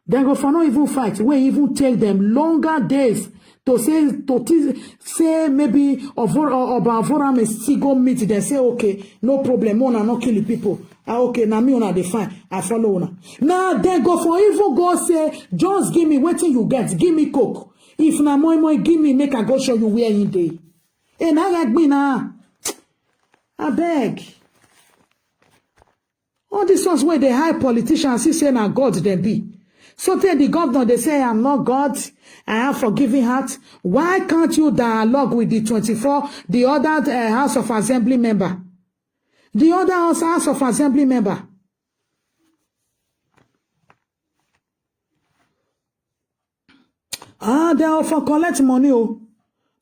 They go for no even fight. We even take them longer days. To say maybe Obavora may still go meet. They say, okay, no problem. Una not kill the people. Okay, now me una define. I follow una. Now they go for even go say, just give me what you get. Give me coke. If na moi give me, make I go show you where you day. And I like me now. I beg. All these ones where they high politicians, he say na God they be. So tell the governor, they say, I'm not God. I have forgiving heart. Why can't you dialogue with the 24, the other House of Assembly member? The other House of Assembly member. They often collect money.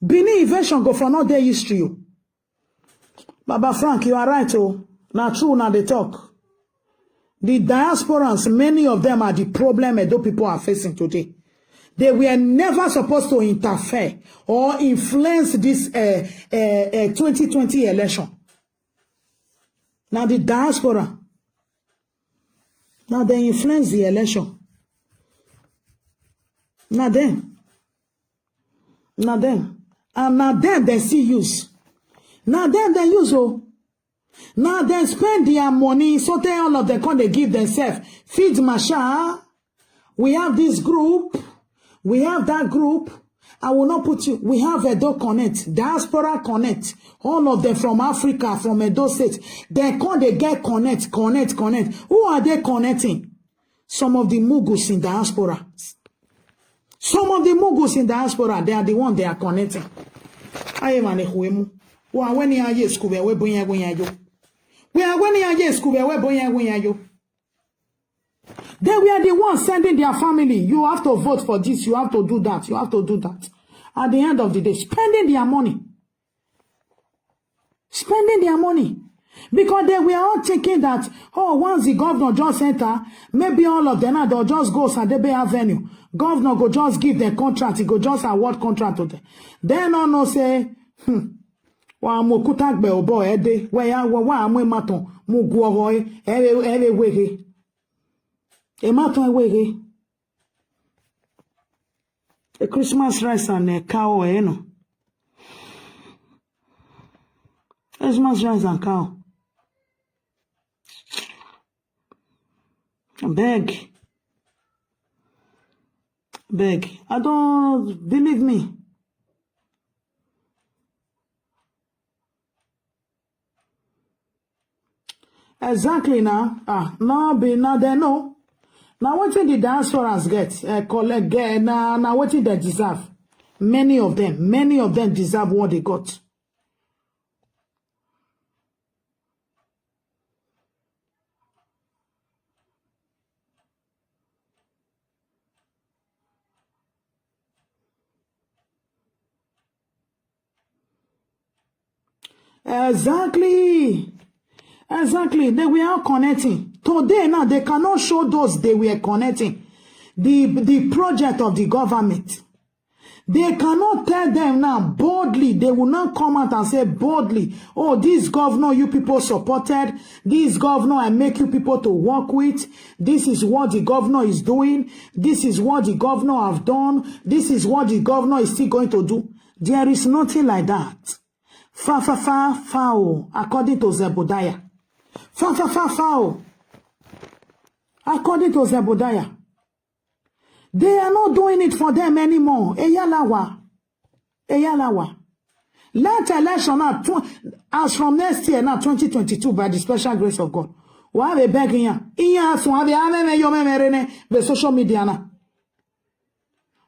Bini invasion go for not their history. Baba Frank, you are right. Now true, now they talk. The diasporans, many of them are the problem that those people are facing today. They were never supposed to interfere or influence this 2020 election. Now the diaspora, now they influence the election. Now them. And now them they still use. Now them they use Now they spend their money, so they all of them come they give themselves. Feed Masha. We have this group. We have that group. I will not put you. We have Edo Connect, Diaspora Connect. All of them from Africa, from Edo State. They come, they get connect. Who are they connecting? Some of the Mugus in diaspora. Some of the Mugus in diaspora, they are the one they are connecting. I am an ehuemu. When you are yes, we are when you are yes, they were the ones sending their family. You have to vote for this. You have to do that. You have to do that. At the end of the day, spending their money. Because they were all thinking that, once the governor just enter, maybe all of them, they'll just go Sadebe Avenue. Governor go just give them contract. He go just award contract to them. Then no say, wa mo kutagbe obo ede, wa amwe maton, mu guogo ewe wege. E maton wege. A Christmas rice and a cow, no. Christmas rice and cow. Beg. I don't believe me. Exactly now. Now they know. Now what did the diasporas get? Now what did they deserve? Many of them deserve what they got. Exactly. They were connecting. Today now, they cannot show those they were connecting. The project of the government. They cannot tell them now boldly. They will not come out and say boldly, oh, this governor you people supported. This governor I make you people to work with. This is what the governor is doing. This is what the governor have done. This is what the governor is still going to do. There is nothing like that. Foul, according to Zebediah. Foul, according to Zebediah. They are not doing it for them anymore. Eyalawa. Let election now, as from next year, now 2022, by the special grace of God. Why are they begging you? The social media now.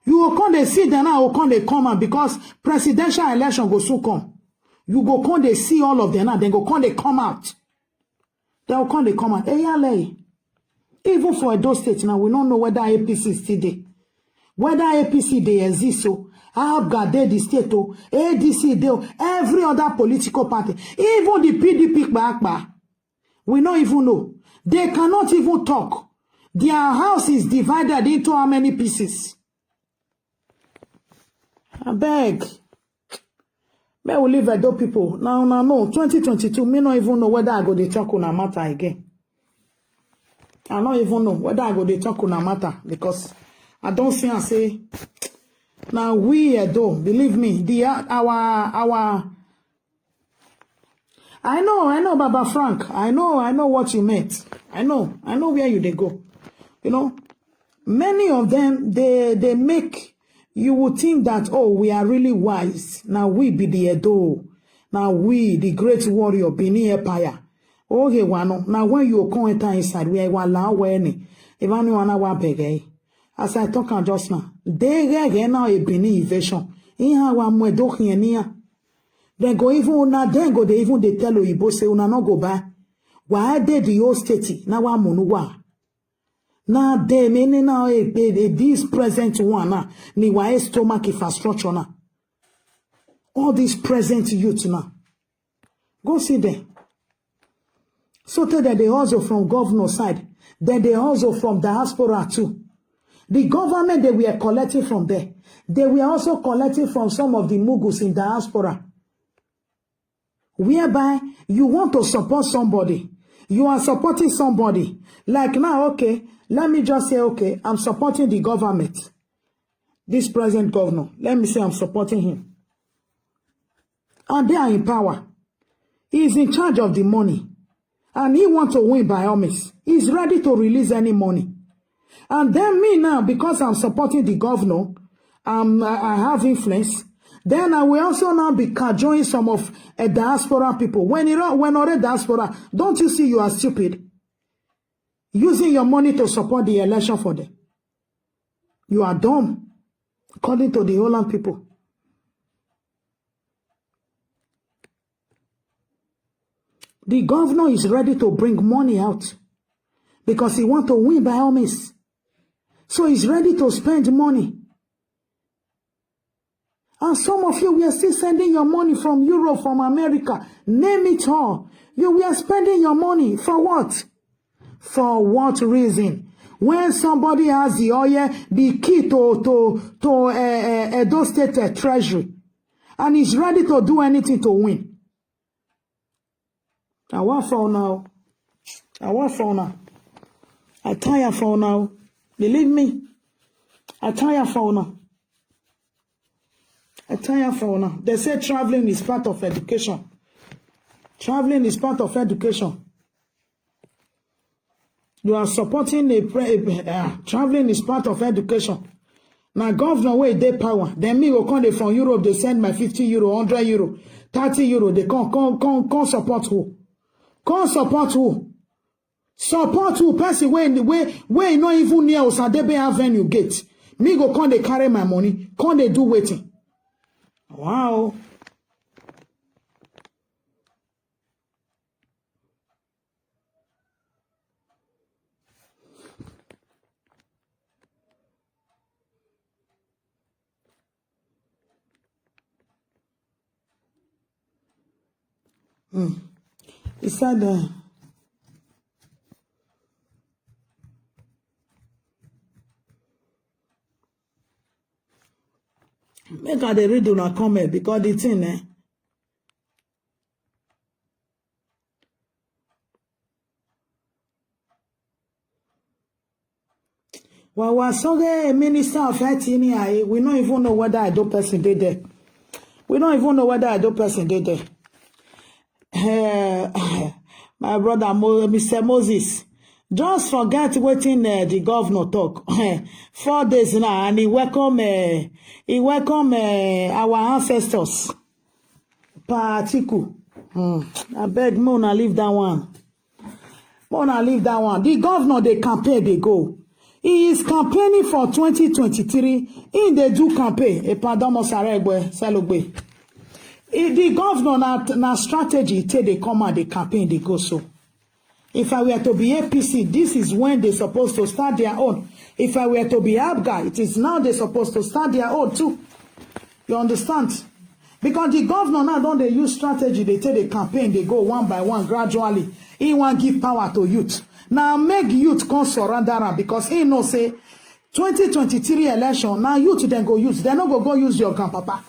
You will come, they see them now, will come, they come out because presidential election go soon come. You go come, they see all of them now, then go come, they come out. They will come, they come out. Eyalawa. Even for those states now, we don't know whether APC is still there. Whether APC they exist, so ABGA they the state, ADC they, every other political party, even the PDP back, we don't even know. They cannot even talk. Their house is divided into how many pieces? I beg. May we leave those people. Now, no. 2022, me not even know whether I go to talk on a matter again. I don't even know whether I go to talk on a matter because I don't see and say now we though believe me our I know Baba Frank I know what you meant I know where you they go, you know, many of them they make you would think that, oh, we are really wise now, we be the Edo, now we the great warrior Benin Empire. Okay, wano. Now when you come enter inside, we are allow when if anyone wa beg. As I talk just now, they get now a Benin invasion. In how I'm here. Then go even now, then go they even they tell Oyibo say una no go back. Why they the old state? Now I'm on now they meaning now this present one now. Ni why stomach infrastructure now. All these present youth now. Go see them. So that they also from governor side, then they also from diaspora too. The government they were collecting from there, they were also collecting from some of the mugus in diaspora. Whereby you want to support somebody, you are supporting somebody. Like now, okay, let me just say, okay, I'm supporting the government. This present governor, let me say I'm supporting him. And they are in power. He is in charge of the money. And he wants to win by all means. He's ready to release any money. And then me now, because I'm supporting the governor, I have influence, then I will also now be cajoling some of diaspora people. When already diaspora, don't you see you are stupid? Using your money to support the election for them. You are dumb, according to the Holland people. The governor is ready to bring money out because he wants to win by all means. So he's ready to spend money. And some of you were still sending your money from Europe, from America. Name it all. You were spending your money for what? For what reason? When somebody has the oil, the key to Edo State Treasury, and is ready to do anything to win. I want for now. I tire for now. Believe me. I tire for now. They say traveling is part of education. Traveling is part of education. You are supporting traveling is part of education. Now, governor where they power. Then me go come dey from Europe, they send my 50 euro, 100 euro, 30 euro. They come support who? Come support who? Support who? Person where not even near Osadebe Avenue gate. Me go come they carry my money. Come they do waiting. Wow. He said, make her dey read una comment because the thing, well, was so the minister of health in here, we don't even know whether I do person did there. We don't even know whether I do person did there. My brother Mr. Moses, just forget waiting the governor talk 4 days now, and he welcome our ancestors. Particle. I beg Mona leave that one. Mona leave that one. The governor they campaign they go. He is campaigning for 2023. In the do campaign. Pardon Mosaregwe Salogbe. The governor na strategy till they come out the campaign they go so. If I were to be APC, this is when they're supposed to start their own. If I were to be ABGA, it is now they're supposed to start their own too. You understand? Because the governor now don't they use strategy, they take the campaign, they go one by one gradually. He want give power to youth. Now make youth come surrender am because he know say 2023 election, now youth then go use. They no go use your grandpapa.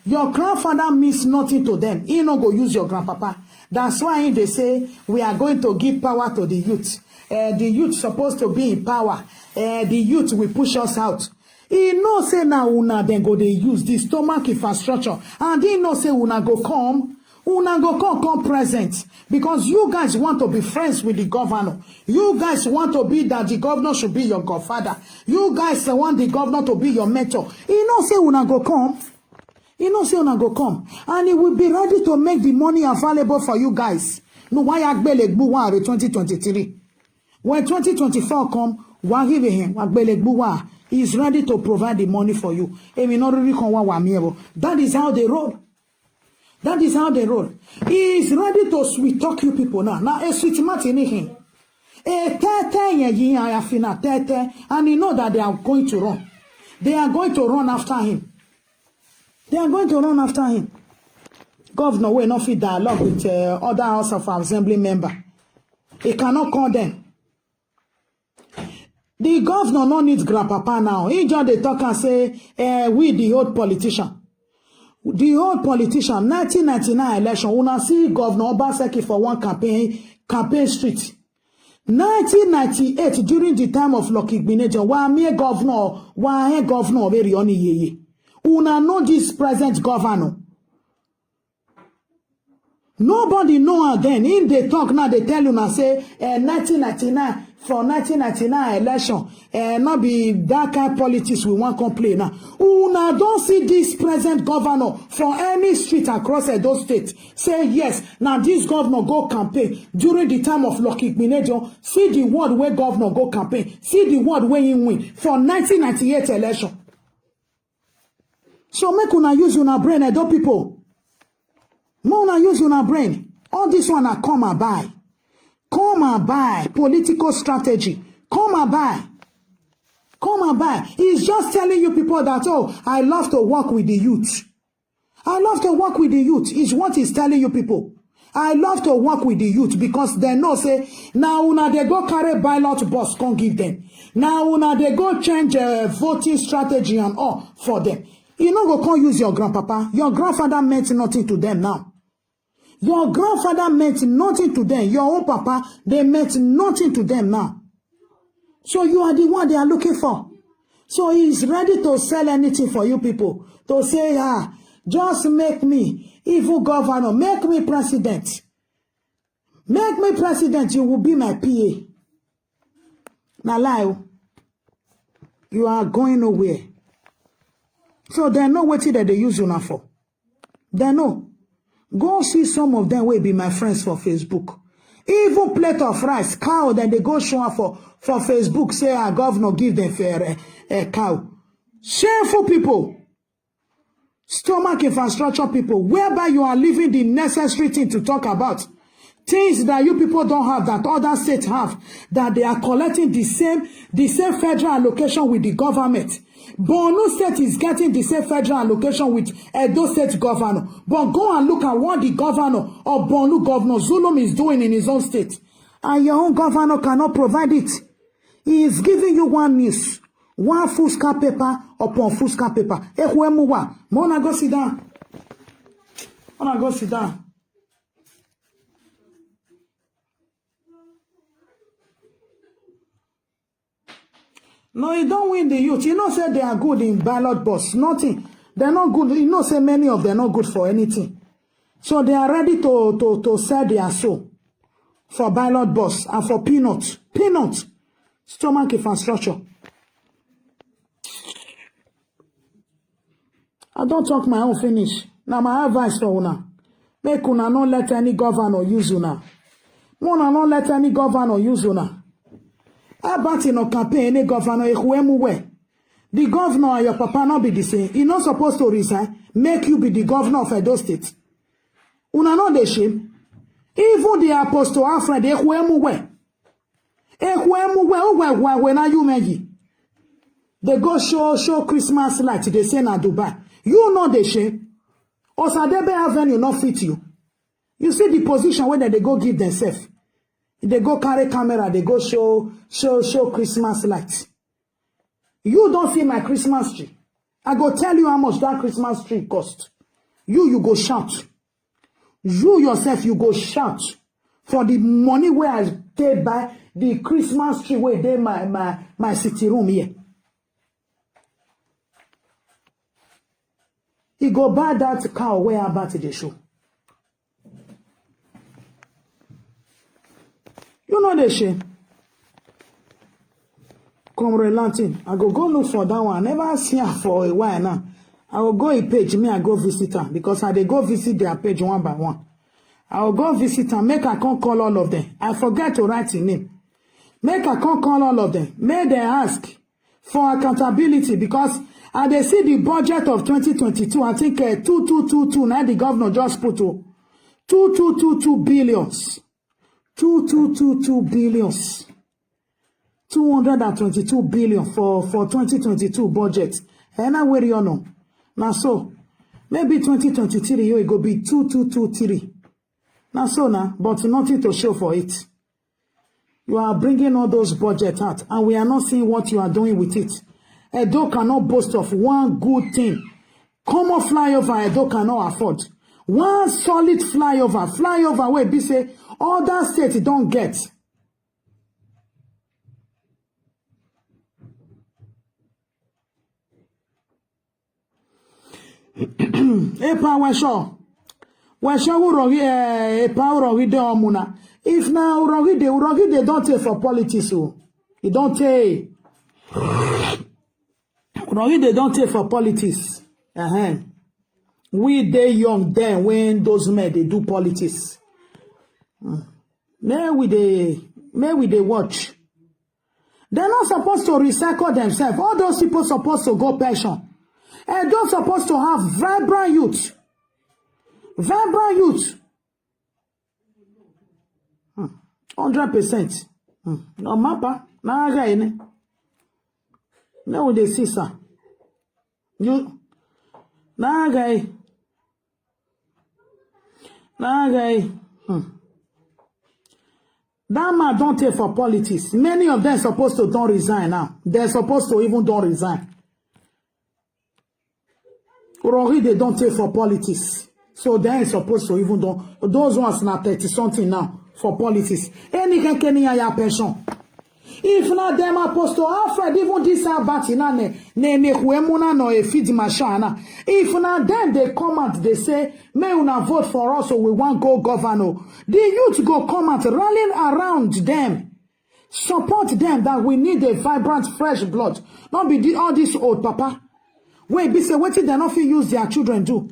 Your grandfather means nothing to them. He no go use your grandpapa. That's why they say we are going to give power to the youth. The youth supposed to be in power. The youth will push us out. He no say now una then go they use the stomach infrastructure. And he no say una go come present. Because you guys want to be friends with the governor. You guys want to be that the governor should be your godfather. You guys want the governor to be your mentor. He no say una go come. He no say una go come. And he will be ready to make the money available for you guys. No, why Agbelegbu 2023? When 2024 come, why give him Agbelegbu? He is ready to provide the money for you. That is how they roll. That is how they roll. He is ready to sweet talk you people now. Now, a sweet martini him. And you know that they are going to run. They are going to run after him. They are going to run after him. Governor will not fit dialogue with other House of Assembly member. He cannot call them. The governor no needs grandpapa now. He just they talk and say, we the old politician. The old politician, 1999 election, una see Governor Obaseki for one campaign street. 1998, during the time of Lucky Gbinejo, governor very only yeye. Una know this present governor. Nobody know again. In the talk now, they tell you now say 1999 for 1999 election. Not be that kind of politics we want to complain now. Una don't see this present governor for any street across Edo State. Say yes. Now this governor go campaign during the time of Lucky Gbinejo. See the word where governor go campaign. See the word where he win for 1998 election. So make una use una brain, Edo people. No, una use una brain. All this one are come and buy. Come and buy. Political strategy. Come and buy. Come and buy. He's just telling you people that, oh, I love to work with the youth. I love to work with the youth. Is what he's telling you people. I love to work with the youth because they know say, now una they go carry ballot box, can't give them. Now una they go change voting strategy and all for them. You know go can't use your grandpapa. Your grandfather meant nothing to them now. Your grandfather meant nothing to them. Your own papa, they meant nothing to them now. So you are the one they are looking for. So he is ready to sell anything for you people. To say, just make me evil governor. Make me president. Make me president. You will be my PA. Na lie. You are going nowhere. So they know what that they use you for. They know. Go see some of them will be my friends for Facebook. Even plate of rice, cow, then they go show up for Facebook, say our governor give them fair cow. Shameful people. Stomach infrastructure people, whereby you are living the necessary thing to talk about. Things that you people don't have, that other states have, that they are collecting the same federal allocation with the government. Borno State is getting the same federal allocation with Edo State governor. But go and look at what the governor of Borno, Governor Zulum, is doing in his own state. And your own governor cannot provide it. He is giving you one news. One Fusca paper upon Fusca paper. Ehuemuwa. Mona go sit down. Mona go sit down. No, you don't win the youth. You know, say they are good in ballot box. Nothing. They're not good. You know, say many of them are not good for anything. So they are ready to sell their soul for ballot box and for peanuts. Peanuts. Stomach infrastructure. I don't talk my own finish. Now my advice for una. Make una not let any governor use una. Una not let any governor use una. About in a campaign, any governor, the governor and your papa not be the same. You're not supposed to resign. Make you be the governor of Edo State. Una not the shame. Even the apostle Alfred, they go show Christmas light. They say na Dubai. You know the shame. Osadebe Avenue not fit you. You see the position where they go give themselves. They go carry camera, they go show Christmas lights. You don't see my Christmas tree. I go tell you how much that Christmas tree cost. You go shout. You yourself, you go shout for the money where I pay by the Christmas tree where they my city room here. He go buy that cow where about the show. You know the shame. Come relenting. I go look for that one. I never see her for a while now. I will go a page. Me, I go visit her. Because I they go visit their page one by one. I will go visit her. Make I can't call all of them. I forget to write in name. Make I can't call all of them. May they ask for accountability. Because I they see the budget of 2022. I think 2222. Now the governor just put 2222 billions. 2222 billions. 222 billion for 2022 budget. And I worry you know. Now so maybe 2023 you go be 2223. Now so now, but nothing to show for it. You are bringing all those budget out, and we are not seeing what you are doing with it. Edo cannot boast of one good thing. Common flyover Edo cannot afford. One solid flyover where be say other states don't get. Epa wesho urogi epa urogi de omuna. If na urogi de don't take for politics o. It don't take. Urogi de don't take for politics. We they young then when those men they do politics. May we they watch. They're not supposed to recycle themselves. All those people supposed to go pension. And they're supposed to have vibrant youth. Vibrant youth. 100%. No mappa. Na again. Now they see sir. You. Na again. That man don't take for politics. Many of them supposed to don't resign now. They're supposed to even don't resign. Urogi, they don't take for politics. So they ain't supposed to even don't. Those ones now 30 something now for politics. Any can ya pension. If not them apostle Alfred, even this about ne huemuna no e feed machana. If not then they come out, they say, may una vote for us so we want go governor. The youth go come out rallying around them. Support them that we need a vibrant, fresh blood. Not be all this old papa. Wait, be say, what did they not use their children do?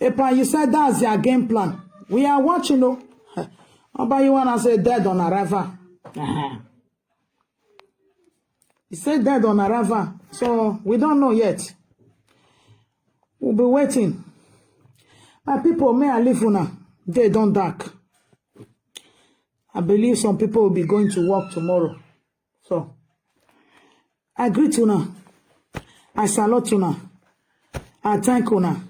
Epa, you said that's their game plan. We are watching, though. How about you want to say dead on arrival? He said dead on arrival. So, we don't know yet. We'll be waiting. My people, may I live una. They don't dark. I believe some people will be going to work tomorrow. So, I greet una. I salute una. I thank una.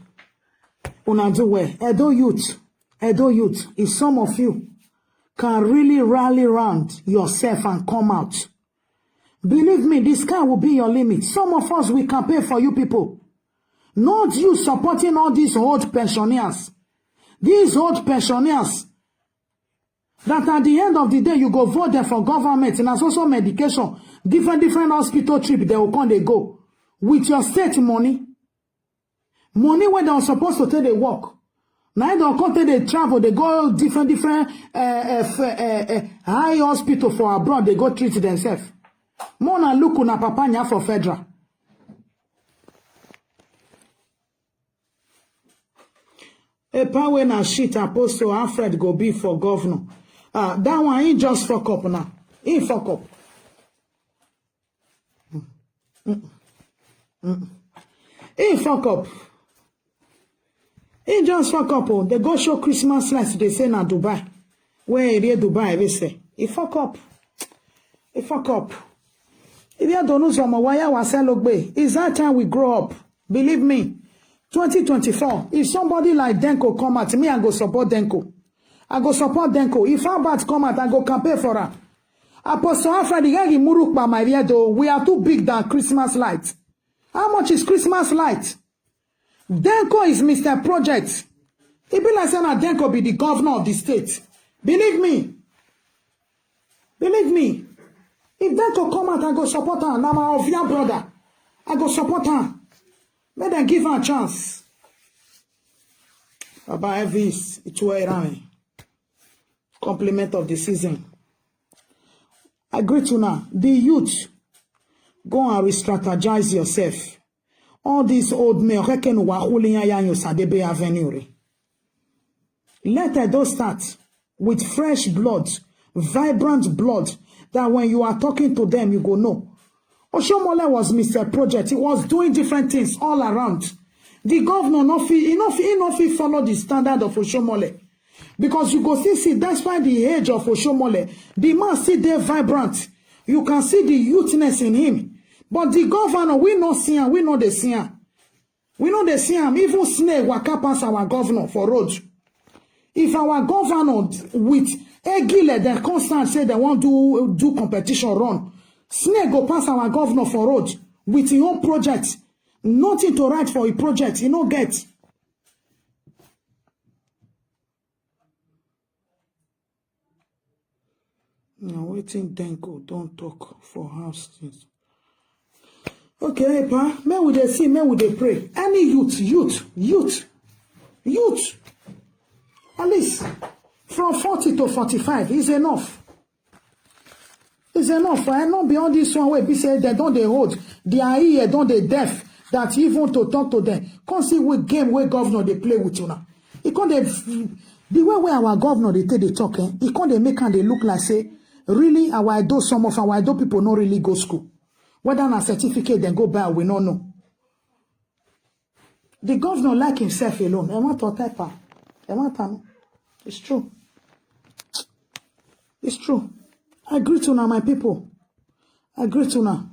Una do well. Edo youth, if some of you can really rally around yourself and come out, believe me, this car will be your limit. Some of us, we can pay for you people. Not you supporting all these old pensioners. These old pensioners that at the end of the day, you go vote them for government and also medication, different hospital trip, they will come, they go. With your state money. Money when they are supposed to take the work. Now they don't come take the travel, they go different high hospital for abroad, they go treat themselves. Mona look na papanya for federal. A power na shit Apostle Alfred go be for governor. That one he just fuck up now. He fuck up. He fuck up. He just fuck up. Oh. They go show Christmas lights. They say na Dubai. Where it is Dubai, they say. He fuck up. He fuck up. If you don't know some why I was it's that time we grow up. Believe me. 2024. If somebody like Denko come at me, I go support Denko. I go support Denko. If Albert come out, I go campaign for her. Apostle Alfred, we are too big than Christmas light. How much is Christmas light? Denko is Mr. Project. It be like saying that Denko be the governor of the state. Believe me. Believe me. If Denko come out, I go support her. Now my Ovia brother. I go support her. Let them give her a chance. Baba Elvis, it's where compliment of the season. I agree to now. The youth, go and re-strategize yourself. All these old men, let those start with fresh blood, vibrant blood, that when you are talking to them, you go, no. Oshomole was Mr. Project. He was doing different things all around. The governor not follow the standard of Oshomole. Because you go see, that's why the age of Oshomole, the man see there vibrant. You can see the youthness in him. But the governor, we not see him, we know they see him. We know they see him. Even snake waka pass our governor for road. If our governor with Egile, they constant say they want to do competition run. Snake go pass our governor for road with his own project. Nothing to write for a project. You know, get. Now, waiting Denko, don't talk for house things. Okay, pa, men will they see, men will they pray. Any youth. At least from 40 to 45 is enough. It's enough. I not beyond this one way. Be said they don't they hold. Their ear don't they deaf. That even to talk to them. Can't see what game where governor they play with you now. It can't they the way where our governor they take the talk, it can't they make and they look like say really our Edo, some of our Edo people not really go school. Whether on a certificate then go buy, we don't know. The governor like himself alone. It's true. It's true. I agree to now, my people. I agree to now.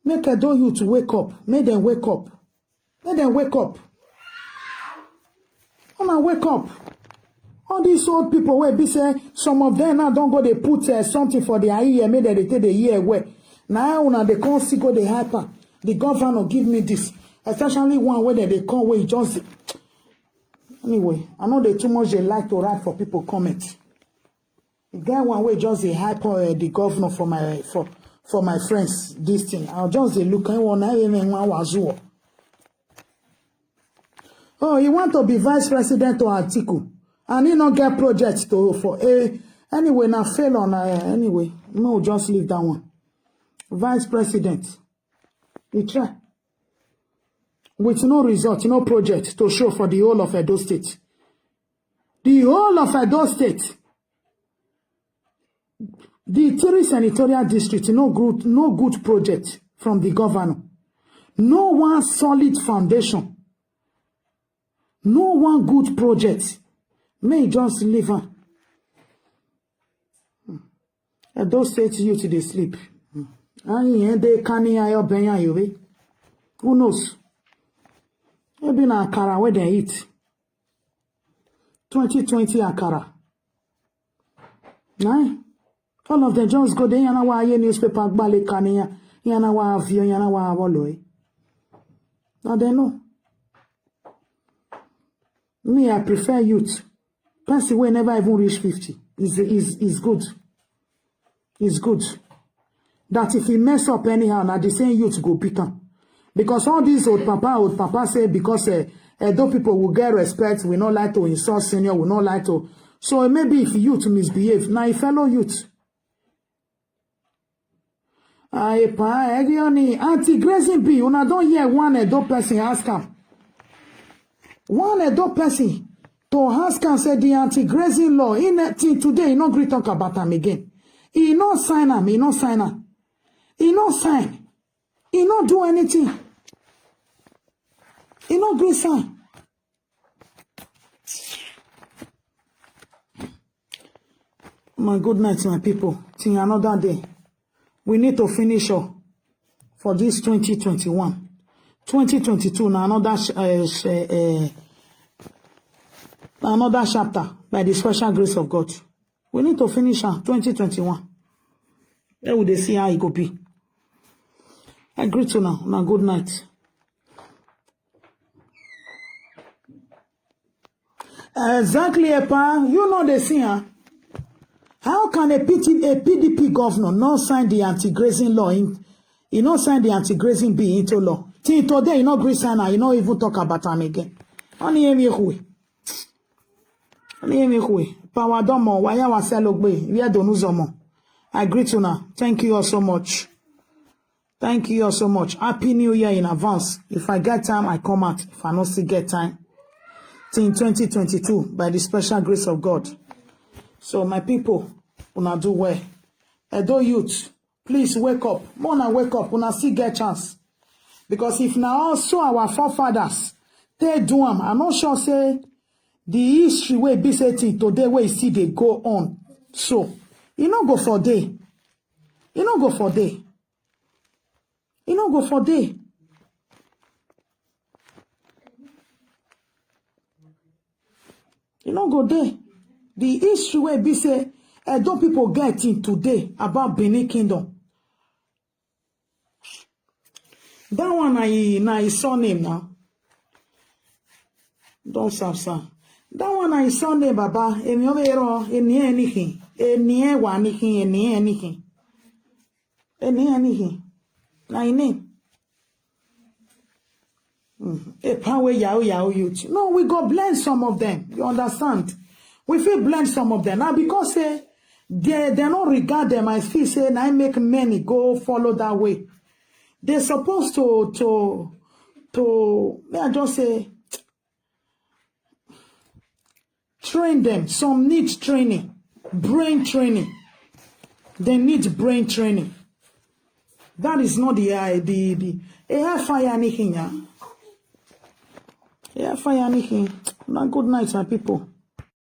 Make Edo youth to wake up. Make them wake up. Make them wake up. Wanna wake up. All these old people where be say some of them now don't go they put something for their ear. Maybe they take the year away. Now they can't see go the hyper. The governor give me this. Especially one where they come where just anyway. I know they too much they like to write for people comment. The guy one way just a hyper the governor for my friends this thing. I'll just look at one was. Oh, he want to be vice president to Atiku. And he not get projects to for Anyway, now fail on anyway. No, just leave that one. Vice President. He try. With no result, no project to show for the whole of Edo State. The whole of Edo State. The 3 senatorial districts, no good project from the governor. No one solid foundation. No one good project. May just leave her. Edo State youth they sleep. Who knows? Maybe na akara where they eat. 2020 akara. Nah. All of them just go there. Yana wa ye newspaper gbale kaniya. Yana wa avio. Yana wa awoloy. Now they know. Me, I prefer youth. Person will never even reach 50. Is good. It's good. That if he mess up anyhow, now the same youth go beat him. Because all these old papa say because though people will get respect, we not like to insult senior, we not like to. So maybe if youth misbehave, now a fellow youth. Anti-grazing bill, una don't hear one adult person ask him. One adult person to ask and say the anti-grazing law in today, he not agree talk about him again. He not sign him, he not sign him. He not sign. He not do anything. He not agree sign. My good night, my people. Till another day. We need to finish up for this 2021. 2022 now another chapter by the special grace of God. We need to finish 2021. Then we see how it go be. I greet you now. Now good night. Exactly, Epa. You know the thing, huh? How can a PDP governor not sign the anti-grazing law in? He not sign the anti-grazing bill into law. Till today, he not agree sign. He not even talk about him again. Only him here. Power domo. Why was selogbe? We are donuzomo. I greet you now. Thank you all so much. Thank you all so much. Happy New Year in advance. If I get time, I come out. If I not still get time, till 2022 by the special grace of God. So my people, una do well. Edo youth, please wake up. Mona wake up. Una still get chance. Because if now also our forefathers, they do them. I'm not sure say the history way be setting today where you see they go on. So, you not go for day. You not go for day. You not go for day. You not go there. The history where be say, don't people get in today about Benin Kingdom? That one I saw name now. Don't stop, sir. That one I saw name, Baba. Eni overo, eni anything, eni wa anything, eni anything, eni anything. Na name. A power yao youth. No, we go blend some of them. You understand? We feel blend some of them. Now because they don't regard them as feel say I make many go follow that way. They're supposed to may I just say train them. Some need training. Brain training. They need brain training. That is not the fire anything, yeah. Yeah, fire anything. Now good night, my people.